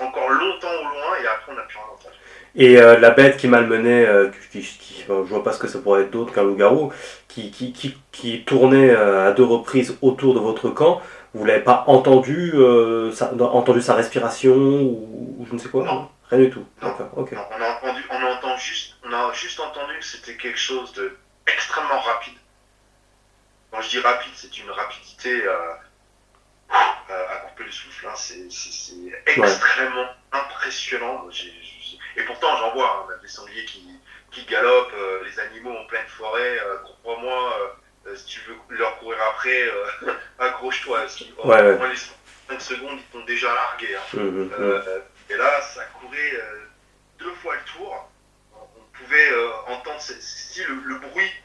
encore longtemps au loin et après on n'a plus rien entendu. Et la bête qui malmenait, je vois pas ce que ça pourrait être d'autre qu'un loup-garou, qui tournait à 2 reprises autour de votre camp, vous l'avez pas entendu, entendu sa respiration ou je ne sais quoi? Non. Rien du tout. Non. D'accord, ok. Non, on a juste entendu que c'était quelque chose d'extrêmement rapide. Quand je dis rapide, c'est une rapidité à couper le souffle. Hein. C'est extrêmement impressionnant. Et pourtant, j'en vois des sangliers qui galopent, les animaux en pleine forêt. Crois-moi, si tu veux leur courir après, accroche-toi. Moi, les 5 secondes, ils t'ont déjà largué. Hein. Et là, ça courait 2 fois le tour. On pouvait entendre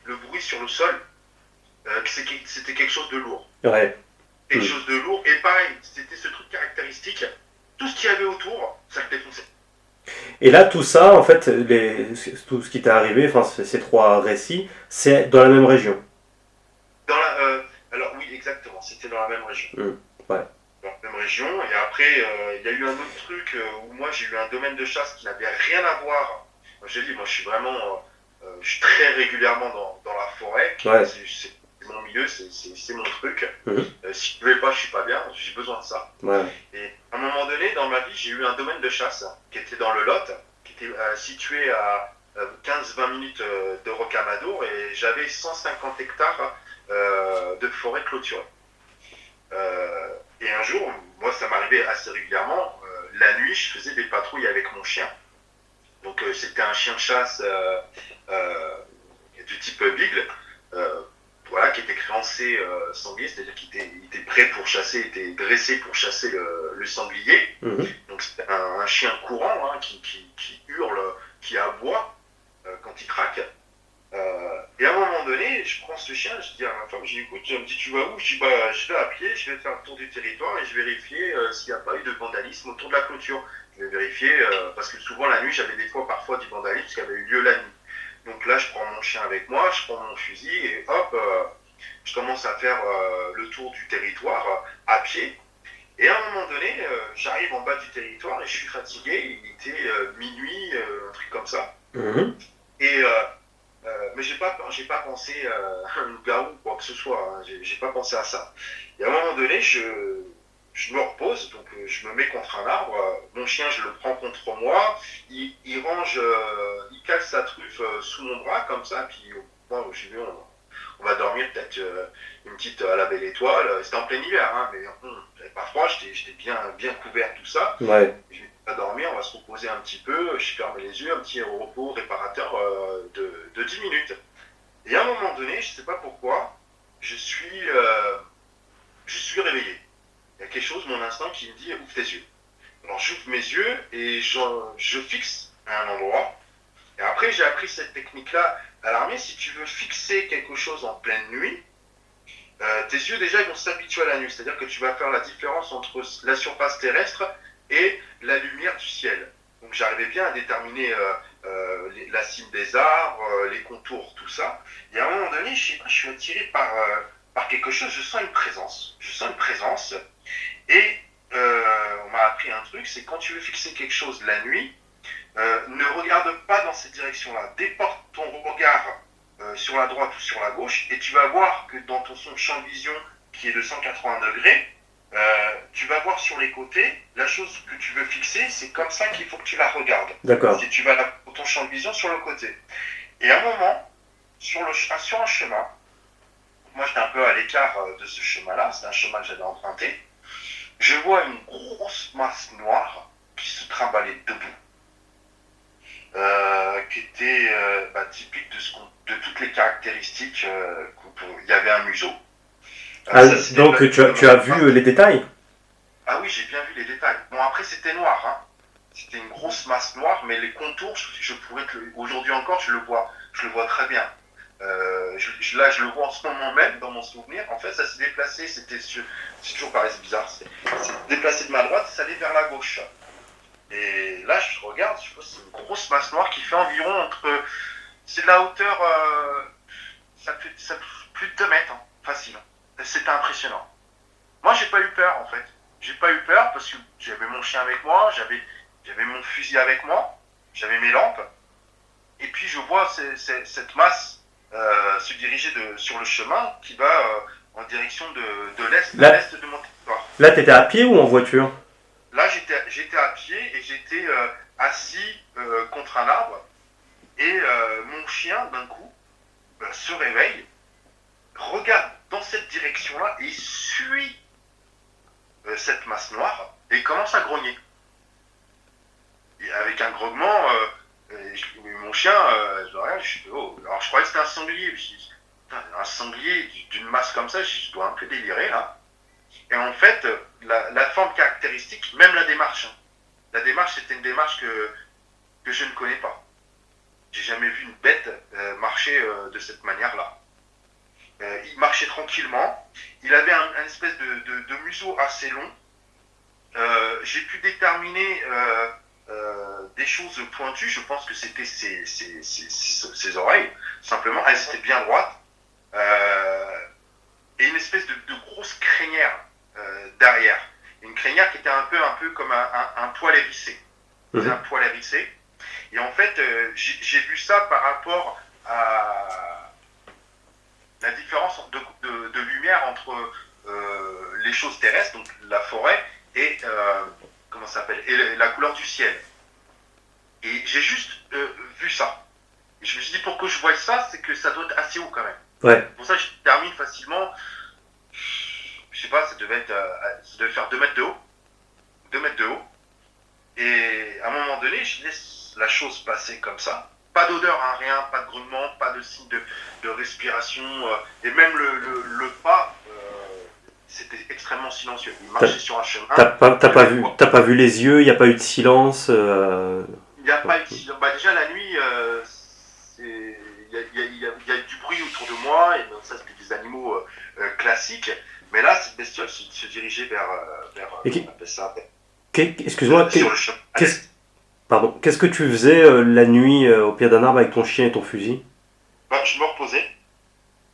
le bruit sur le sol. C'était quelque chose de lourd. Ouais. Quelque chose de lourd. Et pareil, c'était ce truc caractéristique. Tout ce qu'il y avait autour, ça le défonçait. Et là, tout ça, en fait, tout ce qui t'est arrivé, enfin, ces 3 récits, c'est dans la même région. Alors oui, exactement. C'était dans la même région. Ouais. Dans la même région. Et après, il y a eu un autre truc où moi, j'ai eu un domaine de chasse qui n'avait rien à voir. J'ai dit, moi, je suis vraiment... je suis très régulièrement dans la forêt. Ouais. C'est mon milieu, c'est mon truc. Si je ne vais pas, je suis pas bien. J'ai besoin de ça. Ouais. Et à un moment donné, dans ma vie, j'ai eu un domaine de chasse qui était dans le Lot, qui était situé à 15-20 minutes de Rocamadour, et j'avais 150 hectares de forêt clôturée. Et un jour, moi, ça m'arrivait assez régulièrement. La nuit, je faisais des patrouilles avec mon chien. Donc, c'était un chien de chasse du type Beagle. Voilà, qui était créancé sanglier, c'est-à-dire qu'il était prêt pour chasser, était dressé pour chasser le sanglier. Donc c'est un chien courant hein, qui hurle, qui aboie quand il craque. Et à un moment donné, je prends ce chien, je dis à ma femme, je dis écoute, elle me dit tu vas où? Je dis bah je vais à pied, je vais faire le tour du territoire et je vais vérifier s'il n'y a pas eu de vandalisme autour de la clôture. Je vais vérifier parce que souvent la nuit, j'avais parfois du vandalisme qui avait eu lieu la nuit. Donc là, je prends mon chien avec moi, je prends mon fusil et hop, je commence à faire le tour du territoire à pied. Et à un moment donné, j'arrive en bas du territoire et je suis fatigué. Il était minuit, un truc comme ça. Et Mais j'ai pas pensé à un loup-garou ou quoi que ce soit. Hein. J'ai pas pensé à ça. Et à un moment donné, je me repose, donc je me mets contre un arbre. Mon chien, je le prends contre moi. Il range, il cale sa truffe sous mon bras comme ça. Puis moi, je dis, on va dormir peut-être une petite à la belle étoile. C'était en plein hiver, hein, mais j'avais pas froid. J'étais bien couvert, tout ça. Ouais. Je me dis, on va dormir, on va se reposer un petit peu. Je ferme les yeux, un petit repos réparateur de 10 minutes. Et à un moment donné, je ne sais pas pourquoi, je suis réveillé. Il y a quelque chose, mon instinct, qui me dit ouvre tes yeux. Alors j'ouvre mes yeux et je fixe à un endroit. Et après, j'ai appris cette technique-là à l'armée. Si tu veux fixer quelque chose en pleine nuit, tes yeux déjà ils vont s'habituer à la nuit. C'est-à-dire que tu vas faire la différence entre la surface terrestre et la lumière du ciel. Donc j'arrivais bien à déterminer la cime des arbres, les contours, tout ça. Et à un moment donné, je sais pas, je suis attiré par quelque chose, je sens une présence. Je sens une présence. Et on m'a appris un truc, c'est quand tu veux fixer quelque chose la nuit, ne regarde pas dans cette direction-là. Déporte ton regard sur la droite ou sur la gauche et tu vas voir que dans ton champ de vision qui est de 180 degrés, tu vas voir sur les côtés, la chose que tu veux fixer, c'est comme ça qu'il faut que tu la regardes. D'accord. Si tu vas ton champ de vision sur le côté. Et à un moment, sur un chemin, moi j'étais un peu à l'écart de ce chemin-là, c'est un chemin que j'avais emprunté, je vois une grosse masse noire qui se trimballait debout, qui était typique de toutes les caractéristiques. Il y avait un museau. Ah, donc tu as vu les détails? Ah oui, j'ai bien vu les détails. Bon, après, c'était noir. Hein. C'était une grosse masse noire, mais les contours, je pourrais aujourd'hui encore, je le vois très bien. Là, je le vois en ce moment même dans mon souvenir. En fait, ça s'est déplacé, c'est toujours pareil, c'est bizarre. C'est déplacé de ma droite, ça allait vers la gauche. Et là, je regarde, je vois c'est une grosse masse noire qui fait environ c'est de la hauteur, ça fait plus de 2 mètres, hein, facile. C'était impressionnant. Moi, j'ai pas eu peur en fait. J'ai pas eu peur parce que j'avais mon chien avec moi, j'avais mon fusil avec moi, j'avais mes lampes. Et puis je vois cette masse se diriger sur le chemin qui va en direction de l'est, de l'est de mon territoire. Là, t'étais à pied ou en voiture? Là, j'étais à pied et j'étais assis contre un arbre. Et mon chien, d'un coup, se réveille, regarde dans cette direction-là et suit cette masse noire et il commence à grogner. Et avec un grognement, mon chien, je regarde, je dis, oh. Alors je croyais que c'était un sanglier. Je dis, un sanglier d'une masse comme ça, je dois un peu délirer là. Et en fait, la forme caractéristique, même la démarche. Hein. La démarche, c'était une démarche que je ne connais pas. J'ai jamais vu une bête marcher de cette manière-là. Il marchait tranquillement. Il avait un espèce de museau assez long. J'ai pu déterminer des choses pointues. Je pense que c'était ses oreilles. Simplement, elles étaient bien droites. Et une espèce de grosse crinière derrière. Une crinière qui était un peu comme un poil hérissé. Un poil hérissé. Et en fait, j'ai vu ça par rapport à la différence de lumière entre les choses terrestres, donc la forêt, et comment ça s'appelle, et la couleur du ciel. Et j'ai juste vu ça. Et je me suis dit, pour que je voie ça, c'est que ça doit être assez haut quand même. Ouais. Pour ça, je termine facilement. Je sais pas, ça devait faire 2 mètres de haut. 2 mètres de haut. Et à un moment donné, je laisse la chose passer comme ça. Pas d'odeur, hein, rien, pas de grognement, pas de signe de respiration. Et même le pas, c'était extrêmement silencieux. Il marchait sur un chemin. T'as pas vu les yeux, il n'y a pas eu de silence. Il n'y a pas eu de silence. Bah, déjà, la nuit, il y a du bruit autour de moi. Et ça, c'était des animaux classiques. Mais là, cette bestiole se dirigeait vers on appelle ça. Excuse-moi, qu'est-ce que tu faisais la nuit au pied d'un arbre avec ton chien et ton fusil? Je me reposais.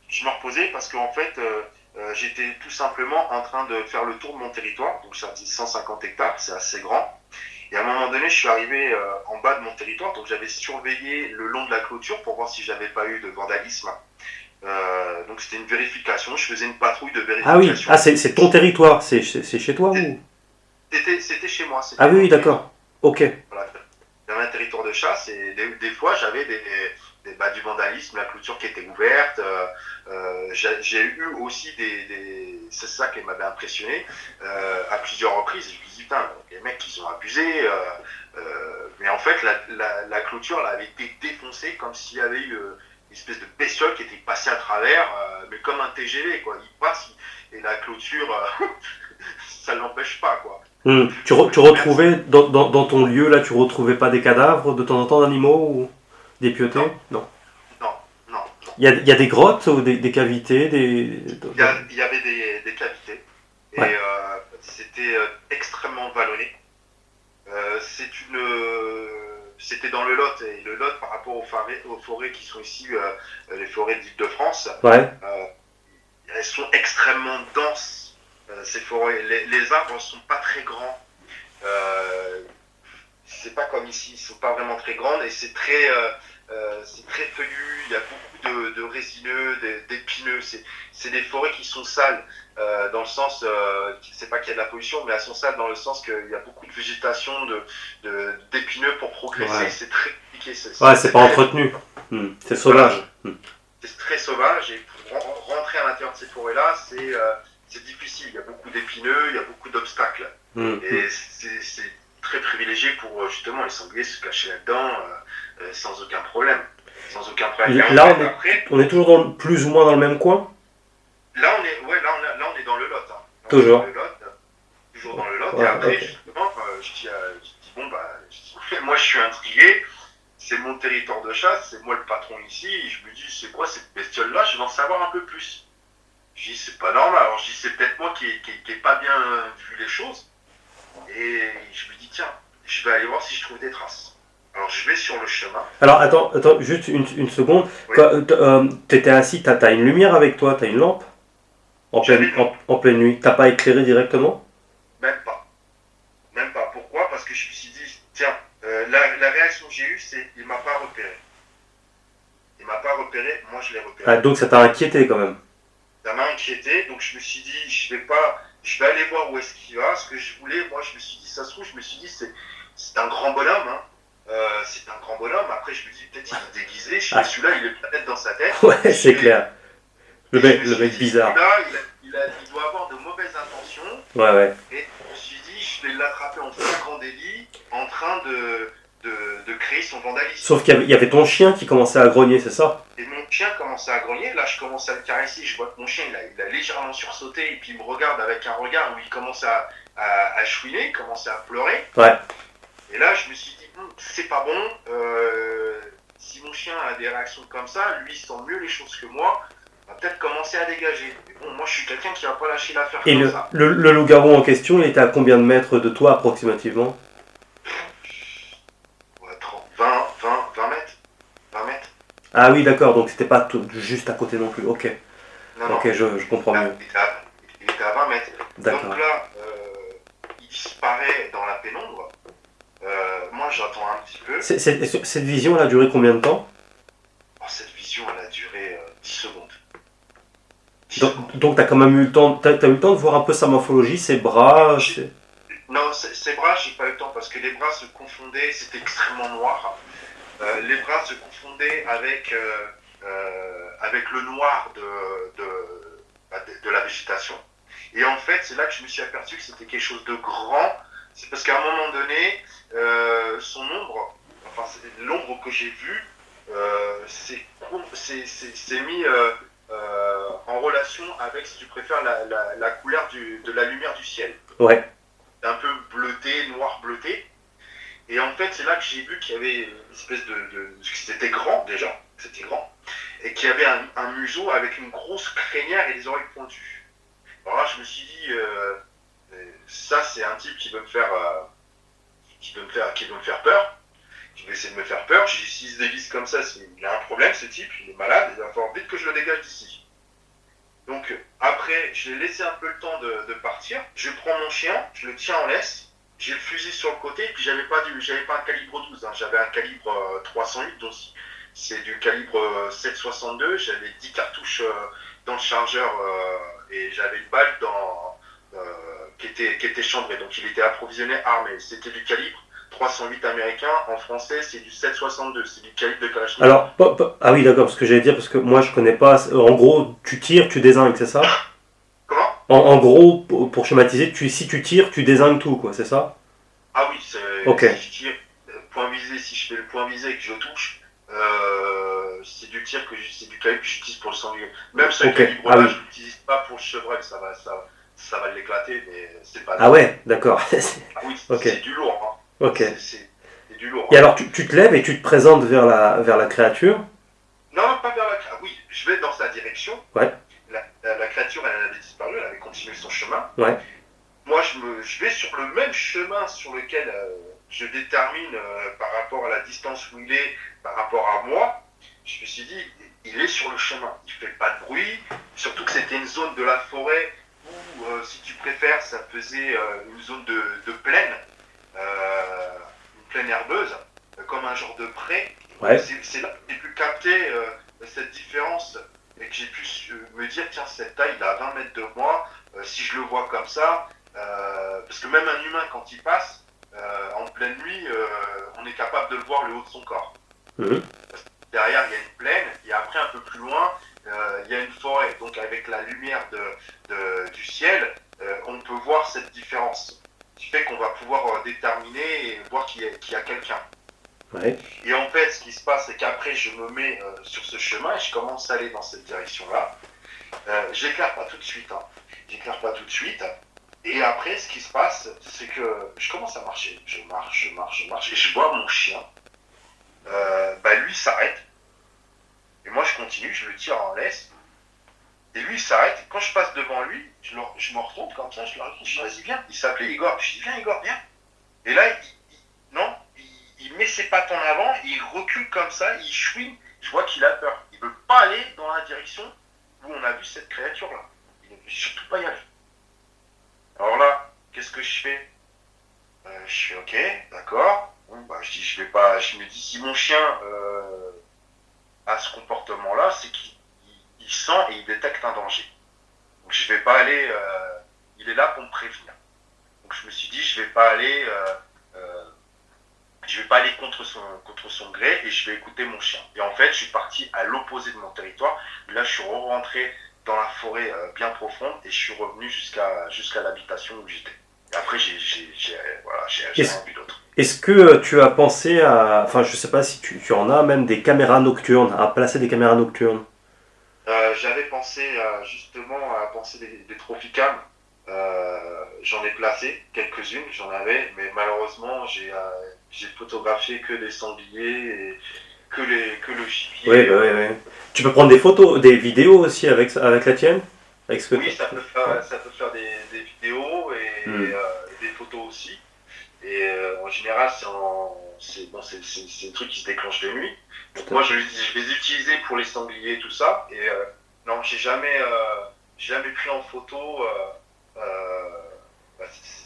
Je me reposais parce qu'en fait, j'étais tout simplement en train de faire le tour de mon territoire. Donc, ça dit 150 hectares, c'est assez grand. Et à un moment donné, je suis arrivé en bas de mon territoire, donc j'avais surveillé le long de la clôture pour voir si j'avais pas eu de vandalisme. Donc c'était une vérification, je faisais une patrouille de Ah oui, vérification. ah c'est ton territoire, c'est chez toi ou? C'était chez moi, Ah c'était oui, mon oui, territoire. d'accord. Ok. Voilà. J'avais un territoire de chasse et des fois j'avais du vandalisme, la clôture qui était ouverte. J'ai eu aussi c'est ça qui m'avait impressionné à plusieurs reprises. Je me dis, putain, les mecs ils ont abusé. Mais en fait, la clôture là, avait été défoncée comme s'il y avait eu une espèce de bestiole qui était passée à travers, mais comme un TGV, quoi. Il passe et la clôture, ça ne l'empêche pas, quoi. Tu retrouvais, dans ton lieu, là, tu retrouvais pas des cadavres de temps en temps d'animaux ou des Non, pieutés? Non. non, non, non. Il y a des grottes ou des cavités, Il y avait des cavités Ouais, et c'était extrêmement vallonné. C'était dans le Lot et le Lot par rapport aux forêts qui sont ici, les forêts d'Île-de-France, ouais, euh, elles sont extrêmement denses. Ces forêts, les arbres sont pas très grands. Euh, c'est pas comme ici, ils sont pas vraiment très grandes et c'est très feuillu. Il y a beaucoup de résineux, d'épineux. C'est des forêts qui sont sales dans le sens, c'est pas qu'il y a de la pollution, mais elles sont sales dans le sens qu'il y a beaucoup de végétation, d'épineux pour progresser. ouais. C'est très compliqué. Ouais, c'est pas entretenu. C'est Voilà, sauvage. c'est très sauvage et pour rentrer à l'intérieur de ces forêts-là, c'est difficile. Il y a beaucoup d'épineux, il y a beaucoup d'obstacles. Hmm, hmm. Et c'est très privilégié pour justement les sangliers se cacher là-dedans sans aucun problème. Sans aucun problème. Et en Là, fait, après, on est toujours plus ou moins dans le même coin? là, on est dans le Lot. Hein. Là, on est dans Toujours. le Lot, toujours dans le Lot. Et Ouais, après, ok. justement, je dis bon, bah, moi je suis intrigué, c'est mon territoire de chasse, c'est moi le patron ici, et je me dis, c'est quoi cette bestiole-là? Je vais en savoir un peu plus. Je dis, c'est pas normal. Alors, je dis, c'est peut-être moi qui ai pas bien vu les choses. Et je me dis, tiens, je vais aller voir si je trouve des traces. Alors, je vais sur le chemin. Alors, attends, juste une seconde. Oui, T'étais assis, t'as une lumière avec toi, t'as une lampe j'avais une lampe. en pleine nuit. T'as pas éclairé directement? Même pas. Même pas. Pourquoi? Parce que je me suis dit, tiens, la réaction que j'ai eue, c'est, il m'a pas repéré. Il m'a pas repéré, moi je l'ai Ah, repéré. donc ça t'a inquiété quand même. Ça m'a inquiété, donc je me suis dit, je vais aller voir où est-ce qu'il va. Ce que je voulais, moi je me suis dit, ça se trouve, je me suis dit, c'est un grand bonhomme, hein. C'est un grand bonhomme. Après, je me dis, peut-être il est déguisé. Je Ah, me suis là, il est peut-être dans sa tête. ouais, c'est clair. Et je me Le suis mec dit, bizarre. celui-là, il doit avoir de mauvaises intentions. Ouais, ouais. Et je me suis dit, je vais l'attraper en flagrant délit, en train de créer son vandalisme. Sauf qu'il y avait ton chien qui commençait à grogner, c'est ça? Et mon chien commençait à grogner. Là, je commence à le caresser. Je vois que mon chien, il a légèrement sursauté. Et puis, il me regarde avec un regard où il commence à chouiner, il commence à pleurer. Ouais. Et là, je me suis dit, c'est pas bon. Si mon chien a des réactions comme ça, lui, il sent mieux les choses que moi. On va peut-être commencer à dégager. Mais bon, moi, je suis quelqu'un qui va pas lâcher l'affaire Et comme ça. le loup-garou en question, il était à combien de mètres de toi approximativement? Ouais, 30, 20 mètres. 20 mètres. Ah oui, d'accord, donc c'était pas juste à côté non plus. Ok, Non, non. ok, je comprends mieux. Il était à 20 mètres. D'accord. Donc là, il disparaît dans la pénombre. Moi, j'attends un petit peu. Cette vision, elle a duré combien de temps? Oh, cette vision, elle a duré 10 secondes. 10 Donc, secondes. donc t'as quand même eu le temps, t'as eu le temps de voir un peu sa morphologie, ses bras. Non, ses bras, j'ai pas eu le temps parce que les bras se confondaient, c'était extrêmement noir. Les bras se confondaient avec le noir de la végétation. Et en fait, c'est là que je me suis aperçu que c'était quelque chose de grand. C'est parce qu'à un moment donné, son ombre, enfin l'ombre que j'ai vue, s'est mis en relation avec, si tu préfères, la couleur de la lumière du ciel. Ouais. Un peu bleuté, noir bleuté. Et en fait, c'est là que j'ai vu qu'il y avait une espèce c'était grand déjà, c'était grand, et qu'il y avait un museau avec une grosse crinière et des oreilles pointues. Alors là, je me suis dit, ça, c'est un type qui veut me faire, qui veut me faire peur, qui veut essayer de me faire peur. J'ai dit, s'il se déguise comme ça, il a un problème, ce type, il est malade, il va falloir vite que je le dégage d'ici. Donc, après, je l'ai laissé un peu le temps de partir. Je prends mon chien, je le tiens en laisse, j'ai le fusil sur le côté, puis j'avais pas un calibre 12, hein, j'avais un calibre 308, donc c'est du calibre 7,62. J'avais 10 cartouches dans le chargeur et j'avais une balle qui était chambrée, donc il était approvisionné armé. C'était du calibre 308 américain, en français c'est du 7,62, c'est du calibre de Kalachnikov. Alors, ah oui, d'accord, ce que j'allais dire, parce que moi je connais pas. En gros, tu tires, tu dézingues, c'est ça? Comment? En gros, pour schématiser, si tu tires, tu dézingues tout, quoi, c'est ça? Ah oui, Ok. si je tire, point visé, si je fais le point visé et que je touche, c'est du calibre que j'utilise pour le sanglier. Même ce Ok. calibre-là, Ah oui. je l'utilise pas pour le chevreuil, ça va l'éclater, mais c'est pas Ah grave. ouais, d'accord. Ah oui, Ok. c'est du lourd, hein. Ok. C'est du lourd, Et hein. alors, tu te lèves et tu te présentes vers la créature. Non, pas vers la créature. Ah oui, je vais dans sa direction. Ouais. La créature, elle avait disparu, elle avait continué son chemin. Ouais. Moi, je vais sur le même chemin sur lequel je détermine par rapport à la distance où il est, par rapport à moi. Je me suis dit, il est sur le chemin, il fait pas de bruit. Surtout que c'était une zone de la forêt où, si tu préfères, ça faisait une zone de plaine, une plaine herbeuse, comme un genre de pré. Ouais. C'est là que j'ai pu capter cette différence et que j'ai pu me dire, tiens, cette taille, il est à 20 mètres de moi. Si je le vois comme ça, parce que même un humain, quand il passe, en pleine nuit, on est capable de le voir le haut de son corps. Mhm. Derrière, il y a une plaine, et après, un peu plus loin, il y a une forêt. Donc, avec la lumière du ciel, on peut voir cette différence. Ce qui fait qu'on va pouvoir déterminer et voir qu'il y a quelqu'un. Ouais. Et en fait, ce qui se passe, c'est qu'après, je me mets sur ce chemin et je commence à aller dans cette direction-là. J'éclaire pas tout de suite, hein. J'éclaire pas tout de suite. Et après, ce qui se passe, c'est que je commence à marcher. Je marche, et je vois mon chien. Lui s'arrête. Et moi, je continue, je le tire en laisse. Et lui, il s'arrête. Et quand je passe devant lui, je me retourne comme ça, je le regarde, je dis, vas-y, viens. Il s'appelait Igor. Je dis, viens, Igor, viens. Et là, non, il met ses pattes en avant, il recule comme ça, il chouine. Je vois qu'il a peur. Il ne veut pas aller dans la direction où on a vu cette créature-là. Il ne veut surtout pas y aller. Alors là, qu'est-ce que je fais? Je fais ok, d'accord. Bon, je dis, je vais pas. Je me dis, si mon chien a ce comportement-là, c'est qu'il sent et il détecte un danger. Donc je vais pas aller. Il est là pour me prévenir. Donc je me suis dit, je vais pas aller contre son gré et je vais écouter mon chien. Et en fait, je suis parti à l'opposé de mon territoire. Là, je suis rentré dans la forêt bien profonde et je suis revenu jusqu'à l'habitation où j'étais. Et après, j'ai rien vu d'autre. Est-ce que tu as pensé à. Enfin, je sais pas si tu en as même des caméras nocturnes, à placer des caméras nocturnes. J'avais pensé justement à penser des tropicam. J'en ai placé quelques-unes, j'en avais, mais malheureusement j'ai photographié que des sangliers et que le gibier. Oui, bah, oui, oui. Tu peux prendre des photos, des vidéos aussi avec la tienne? Avec ce que Oui, ouais. ça peut faire des vidéos Hmm. et des photos aussi. Et en général, c'est des trucs qui se déclenchent de nuit. Donc Tout à moi, fait. je les utilisais pour les sangliers et tout ça. Et non, j'ai jamais pris en photo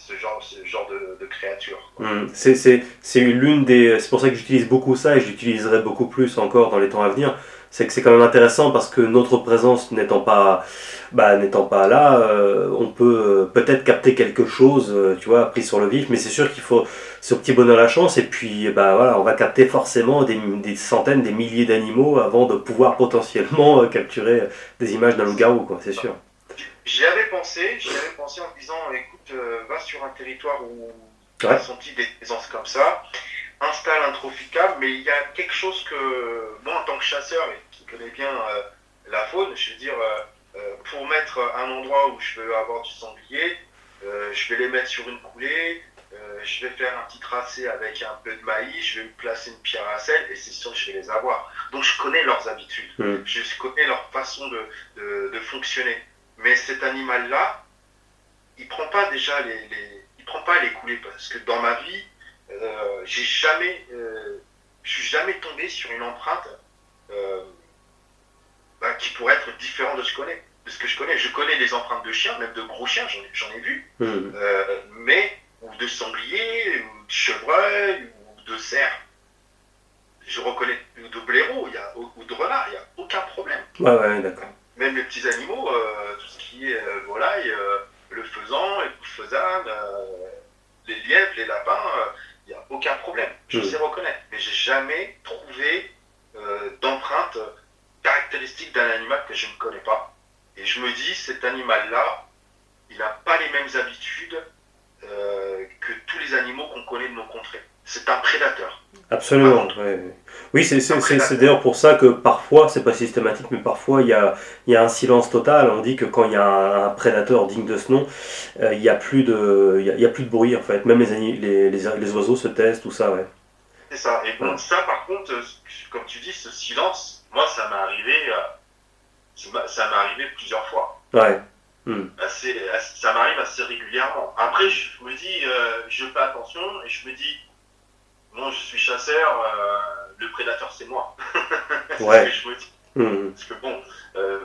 ce genre de créature, quoi. Hmm. C'est l'une des. C'est pour ça que j'utilise beaucoup ça et j'utiliserai beaucoup plus encore dans les temps à venir. C'est que c'est quand même intéressant parce que notre présence n'étant pas là, on peut peut-être capter quelque chose, tu vois, pris sur le vif, mais c'est sûr qu'il faut ce petit bonheur à la chance et puis bah voilà, on va capter forcément des centaines, des milliers d'animaux avant de pouvoir potentiellement capturer des images d'un loup-garou, quoi, c'est sûr. J'y avais pensé en me disant, écoute, va sur un territoire où tu as Ouais, senti des présences comme ça, installe un tropicam, mais il y a quelque chose que moi, en tant que chasseur et qui connais bien la faune, je veux dire, pour mettre un endroit où je veux avoir du sanglier, je vais les mettre sur une coulée, je vais faire un petit tracé avec un peu de maïs, je vais me placer une pierre à sel et c'est sûr que je vais les avoir. Donc je connais leurs habitudes, hmm. je connais leur façon de fonctionner. Mais cet animal-là, il prend pas déjà il prend pas les coulées parce que dans ma vie, je suis jamais tombé sur une empreinte euh, qui pourrait être différente de ce que je connais. Je connais les empreintes de chiens, même de gros chiens, j'en ai vu, Hmm. mais ou de sanglier, ou de chevreuil, ou de cerf. Je reconnais, ou de blaireau, ou de renard, il n'y a aucun problème. Ouais, d'accord. Même les petits animaux, tout ce qui est volaille, le faisan, les poules faisanes, les lièvres, les lapins, il n'y a aucun problème. Je sais reconnaître. Mais j'ai jamais trouvé d'empreinte caractéristique d'un animal que je ne connais pas. Et je me dis, cet animal-là, il n'a pas les mêmes habitudes que tous les animaux qu'on connaît de nos contrées. C'est un prédateur. Absolument. Ouais. Oui, c'est d'ailleurs pour ça que parfois, c'est pas systématique, mais parfois il y a un silence total. On dit que quand il y a un prédateur digne de ce nom, il y a plus il y a plus de bruit en fait. Même les oiseaux se taisent, tout ça, ouais. C'est ça. Et bon, ça par contre, comme tu dis, ce silence, moi ça m'est arrivé plusieurs fois. Ouais. Ça m'arrive assez régulièrement. Après, je me dis, je fais attention et je me dis, non, je suis chasseur, le prédateur c'est moi. C'est ouais. ce que je me dis. Parce que bon,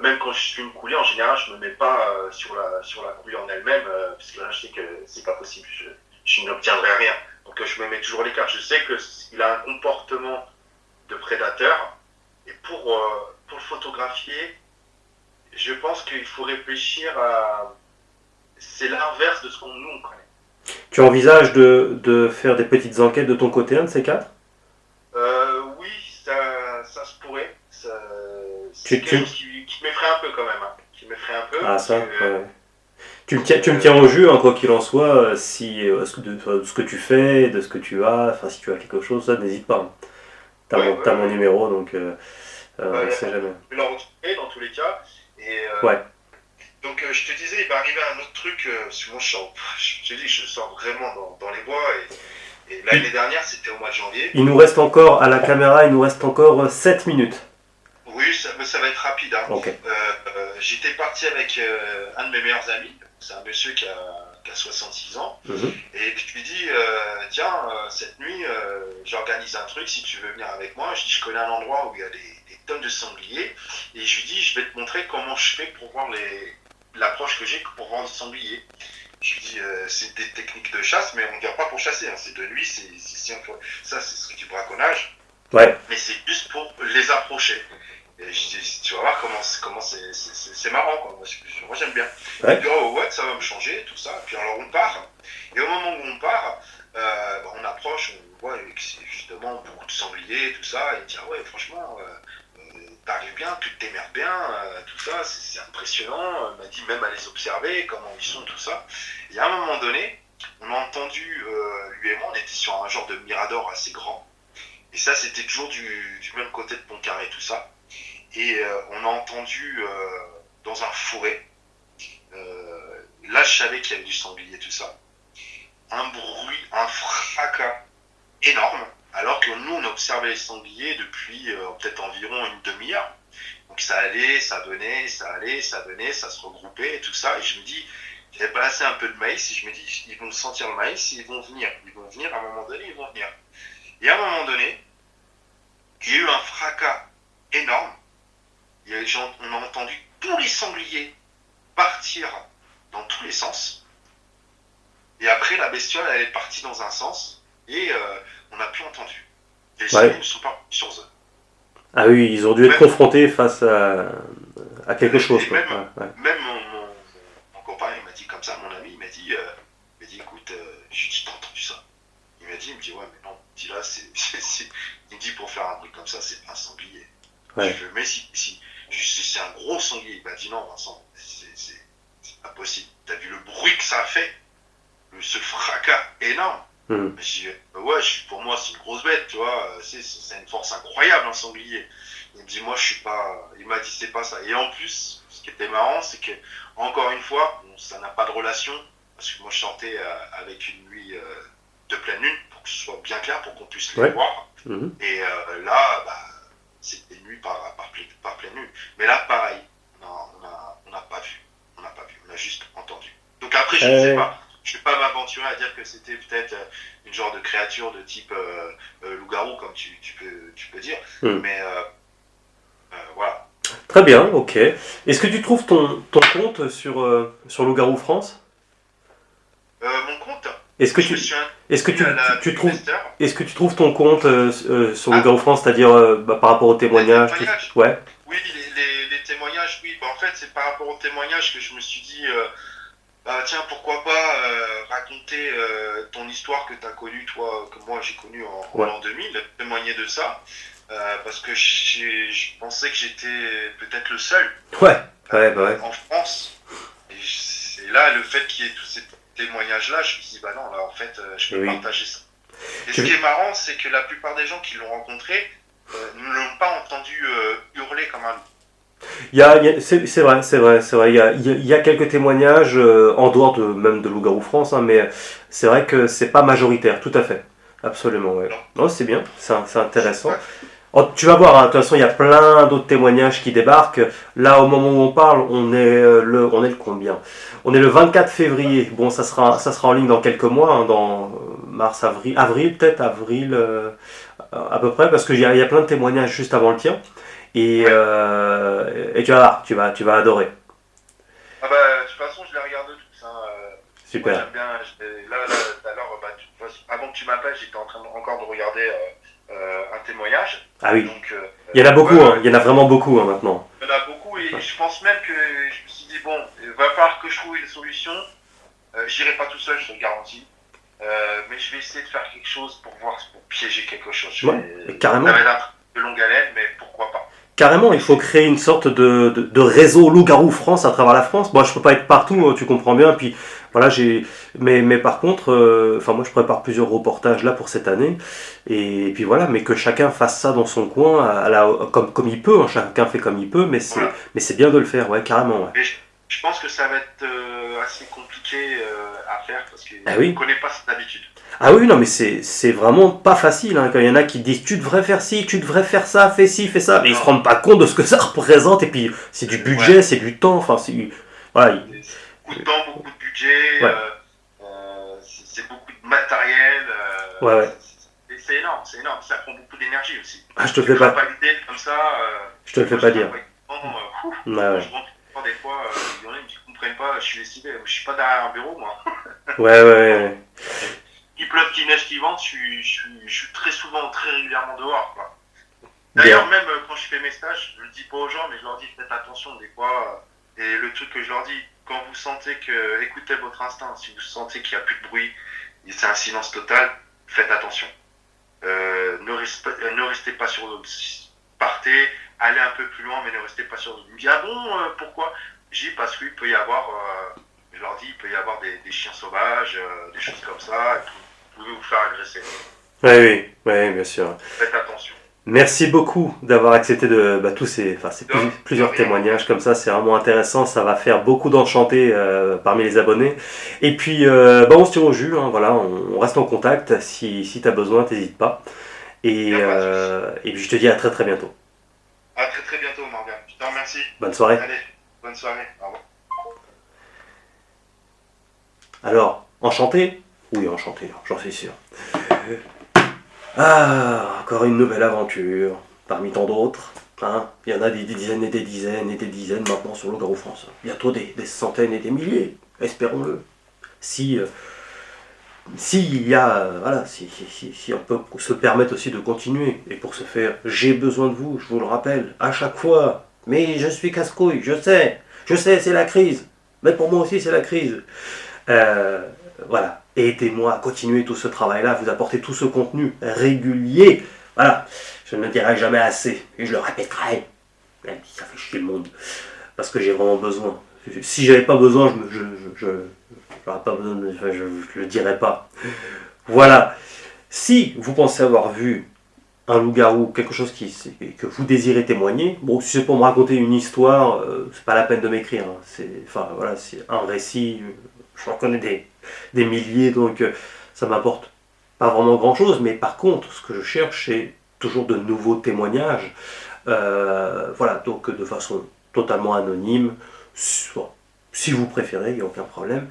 même quand je suis une coulée, en général, je me mets pas sur la coulée en elle-même, parce que là, je sais que c'est pas possible. Je n'obtiendrai rien. Donc, je me mets toujours à l'écart. Je sais qu'il a un comportement de prédateur. Et pour le photographier, je pense qu'il faut réfléchir à... C'est l'inverse de ce qu'on nous connaît. Tu envisages de faire des petites enquêtes de ton côté, un de ces quatre? Oui, ça se pourrait. C'est quelque chose qui m'effraie un peu quand même. Hein. Qui m'effraie un peu. Ah, ça, ouais. Tu me tiens au jus, hein, quoi qu'il en soit, si, de ce que tu fais, de ce que tu as, enfin si tu as quelque chose, ça n'hésite pas. Hein. T'as mon numéro, donc on ne sait jamais. Je vais le retrouver dans tous les cas. Et, ouais. Donc je te disais, il va arriver un autre truc, souvent je te dis, je sors vraiment dans les bois. Et l'année dernière, c'était au mois de janvier. Il nous reste encore, à la caméra, il nous reste encore 7 minutes. Oui, ça va être rapide. Hein. Okay. J'étais parti avec un de mes meilleurs amis. C'est un monsieur qui a 66 ans. Et je lui dis, tiens, cette nuit, j'organise un truc, si tu veux venir avec moi. Je connais un endroit où il y a des tonnes de sangliers. Et je lui dis, je vais te montrer comment je fais pour voir l'approche que j'ai pour voir des sangliers. Je lui dis, c'est des techniques de chasse, mais on ne vient pas pour chasser. Hein. C'est de nuit, ça c'est du braconnage. Ouais. Mais c'est juste pour les approcher. Et je dis, tu vas voir comment c'est marrant, quoi. Moi j'aime bien. Ouais. Il dit, oh ouais, ça va me changer, tout ça. Puis alors on part. Et au moment où on part, on approche, on voit justement beaucoup de sangliers, tout ça. Et il dit, ah ouais, franchement, t'arrives bien, tu te démerdes bien, tout ça, c'est impressionnant. Il m'a dit même à les observer, comment ils sont, tout ça. Et à un moment donné, on a entendu, lui et moi, on était sur un genre de mirador assez grand. Et ça, c'était toujours du même côté de Pontcarré, tout ça. Et on a entendu dans un fourré, là je savais qu'il y avait du sanglier, tout ça, un bruit, un fracas énorme, alors que nous on observait les sangliers depuis peut-être environ une demi-heure. Donc ça allait, ça venait, ça allait, ça venait, ça se regroupait et tout ça. Et je me dis, j'avais placé un peu de maïs et je me dis, ils vont sentir le maïs, ils vont venir, à un moment donné, ils vont venir. Et à un moment donné, il y a eu un fracas énorme. On a entendu tous les sangliers partir dans tous les sens. Et après, la bestiole, elle est partie dans un sens. Et on n'a plus entendu. Les sangliers ne sont pas sur eux. Ah oui, ils ont dû être confrontés face à quelque chose. Quoi. Même mon copain, il m'a dit comme ça, mon ami, il m'a dit écoute, j'ai dit, t'as entendu ça? Il me dit, ouais, mais non. Il dit, là, il me dit, pour faire un truc comme ça, c'est pas un sanglier. Ouais. Je fais, mais si c'est un gros sanglier. Il m'a dit, non, Vincent, c'est pas possible. T'as vu le bruit que ça a fait? Ce fracas énorme. Je dis, ouais, pour moi, c'est une grosse bête, tu vois. C'est une force incroyable, un sanglier. Il me dit, moi, je suis pas. Il m'a dit, c'est pas ça. Et en plus, ce qui était marrant, c'est que, encore une fois, ça n'a pas de relation. Parce que moi, je sortais avec une nuit de pleine lune, pour que ce soit bien clair, pour qu'on puisse les voir. Et là, c'était nuit par pleine lune. Mais là, pareil, on n'a pas vu. On a juste entendu. Donc après, je ne sais pas. Je ne vais pas m'aventurer à dire que c'était peut-être une genre de créature de type loup-garou, comme tu peux dire. Mais voilà. Très bien, ok. Est-ce que tu trouves ton compte sur Loup-garou France? Mon compte? Est-ce que Je me tu, suis est-ce que inscrit à la tu trouves, newsletter. est-ce que tu trouves ton compte sur Ah, Loup-Garou France, c'est-à-dire par rapport aux les témoignages, tout... témoignages. Ouais, Oui, les témoignages, oui. Bah, en fait, c'est par rapport aux témoignages que je me suis dit, bah tiens, pourquoi pas raconter ton histoire que tu as connue, toi, que moi j'ai connue en ouais, l'an 2000, témoigner de ça, parce que je pensais que j'étais peut-être le seul ouais, ouais, bah ouais. en France. Et là, le fait qu'il y ait tous ces témoignages-là, je me suis dit, bah non, là, en fait, je Et peux oui. partager ça. Et ce qui Tu- est marrant, c'est que la plupart des gens qui l'ont rencontré ne l'ont pas entendu hurler comme un loup. c'est vrai, c'est vrai. Il y a quelques témoignages en dehors de même de Loup-Garou France, hein, mais c'est vrai que c'est pas majoritaire, tout à fait. Absolument, ouais. Alors, Non, c'est bien, c'est intéressant. ouais, Oh, tu vas voir, hein, de toute façon, il y a plein d'autres témoignages qui débarquent. Là, au moment où on parle, on est le combien? On est le 24 février. Bon, ça sera en ligne dans quelques mois, hein, dans mars, avril peut-être, avril à peu près, parce il y a plein de témoignages juste avant le tien. ouais. Et tu vas voir, tu vas adorer. Ah bah, de toute façon, je les regarde tous, hein. Moi, Super. j'aime bien. Là, tout à l'heure, bah, avant que tu m'appelles, j'étais en train encore de regarder un témoignage. Ah oui. Donc, Il y en a ouais, beaucoup, hein. ouais, Il y en a vraiment beaucoup hein, maintenant. il y en a beaucoup. Et je pense même que je me suis dit, bon, il va falloir que je trouve une solution. J'irai pas tout seul, je te le garantis. Mais je vais essayer de faire quelque chose pour voir, pour piéger quelque chose. Ouais, carrément. Ça va être un truc de longue haleine, mais pourquoi pas. Carrément, il faut créer une sorte de réseau Loup-Garou France à travers la France. Moi, je peux pas être partout, tu comprends bien. Puis voilà, mais par contre, enfin moi, je prépare plusieurs reportages là pour cette année. Et puis voilà, mais que chacun fasse ça dans son coin, comme il peut. Hein, chacun fait comme il peut, Voilà. mais c'est bien de le faire, ouais, carrément. Ouais. Mais je pense que ça va être assez compliqué à faire parce que Ah je ne oui. connais pas cette habitude. Ah oui, non, mais c'est vraiment pas facile. Hein, quand il y en a qui disent tu devrais faire ci, tu devrais faire ça, fais ci, fais ça, mais ils se Non, rendent pas compte de ce que ça représente. Et puis c'est du ouais. budget, c'est du temps. Enfin, voilà. C'est beaucoup de temps, beaucoup de budget, Ouais, c'est beaucoup de matériel. ouais, ouais. C'est énorme, c'est énorme. Ça prend beaucoup d'énergie aussi. Ah, je te le Tu fais feras pas, pas l'idée comme ça. je te le fais Moi, je pas dire. travaille vraiment, Ouais, quand ouais, je rentre des fois, il y en a qui ne comprennent pas, je suis lessivé. Je suis pas derrière un bureau, moi. ouais, ouais, ouais. Qu'il pleuve, qu'il neige, qu'il vente, je suis très souvent, très régulièrement dehors, quoi. Bien. D'ailleurs, même quand je fais mes stages, je le dis pas aux gens, mais je leur dis faites attention des fois. Et le truc que je leur dis, quand vous sentez que, écoutez votre instinct, si vous sentez qu'il n'y a plus de bruit, et c'est un silence total, faites attention. Ne restez pas sur l'autre. Partez, allez un peu plus loin, mais ne restez pas sur l'autre. Ils me disent ah bon, pourquoi? Je dis parce qu'il peut y avoir, je leur dis, il peut y avoir des chiens sauvages, des choses comme ça, qui pouvez vous faire agresser. Ouais, oui, ouais, bien sûr. Faites attention. Merci beaucoup d'avoir accepté enfin, De plusieurs rien. témoignages comme ça, c'est vraiment intéressant, ça va faire beaucoup d'enchantés parmi les abonnés. Et puis, on se tient au jus, hein, voilà, on reste en contact, si tu as besoin, t'hésites pas. Il n'y a pas de souci. Et puis je te dis à très très bientôt. À très très bientôt, Morgan. Je te remercie. Bonne soirée. Allez, bonne soirée. Au revoir. Alors, enchanté? Oui, enchanté, j'en suis sûr. Ah, encore une nouvelle aventure, parmi tant d'autres. Hein. Il y en a des dizaines et des dizaines et des dizaines maintenant sur Loup-Garou France. Bientôt des centaines et des milliers, espérons-le. Si, il y a, voilà, si on peut se permettre aussi de continuer. Et pour ce faire, j'ai besoin de vous, je vous le rappelle, à chaque fois. Mais je suis casse-couille, je sais, c'est la crise. Mais pour moi aussi, c'est la crise. Euh, voilà. Et aidez-moi à continuer tout ce travail-là, à vous apporter tout ce contenu régulier. Voilà. Je ne le dirai jamais assez. Et je le répéterai. Même si ça fait chier le monde. Parce que j'ai vraiment besoin. Si j'avais pas besoin, j'aurais pas besoin je le dirais pas. Voilà. Si vous pensez avoir vu un loup-garou, quelque chose que vous désirez témoigner, bon, si c'est pour me raconter une histoire, c'est pas la peine de m'écrire. Hein. Enfin, voilà, c'est un récit. J'en connais des milliers, donc ça m'apporte pas vraiment grand-chose. Mais par contre, ce que je cherche, c'est toujours de nouveaux témoignages. Voilà, donc de façon totalement anonyme, si vous préférez, il n'y a aucun problème.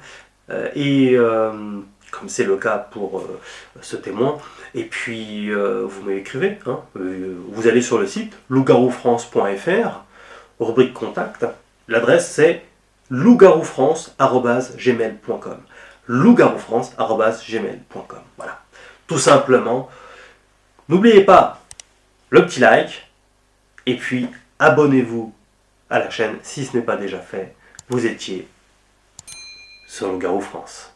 Comme c'est le cas pour ce témoin, et puis vous m'écrivez, hein, vous allez sur le site lougaroufrance.fr, rubrique contact, l'adresse c'est lougaroufrance@gmail.com. lougaroufrance@gmail.com. Voilà, tout simplement. N'oubliez pas le petit like et puis abonnez-vous à la chaîne si ce n'est pas déjà fait. Vous étiez sur Loup-Garou France.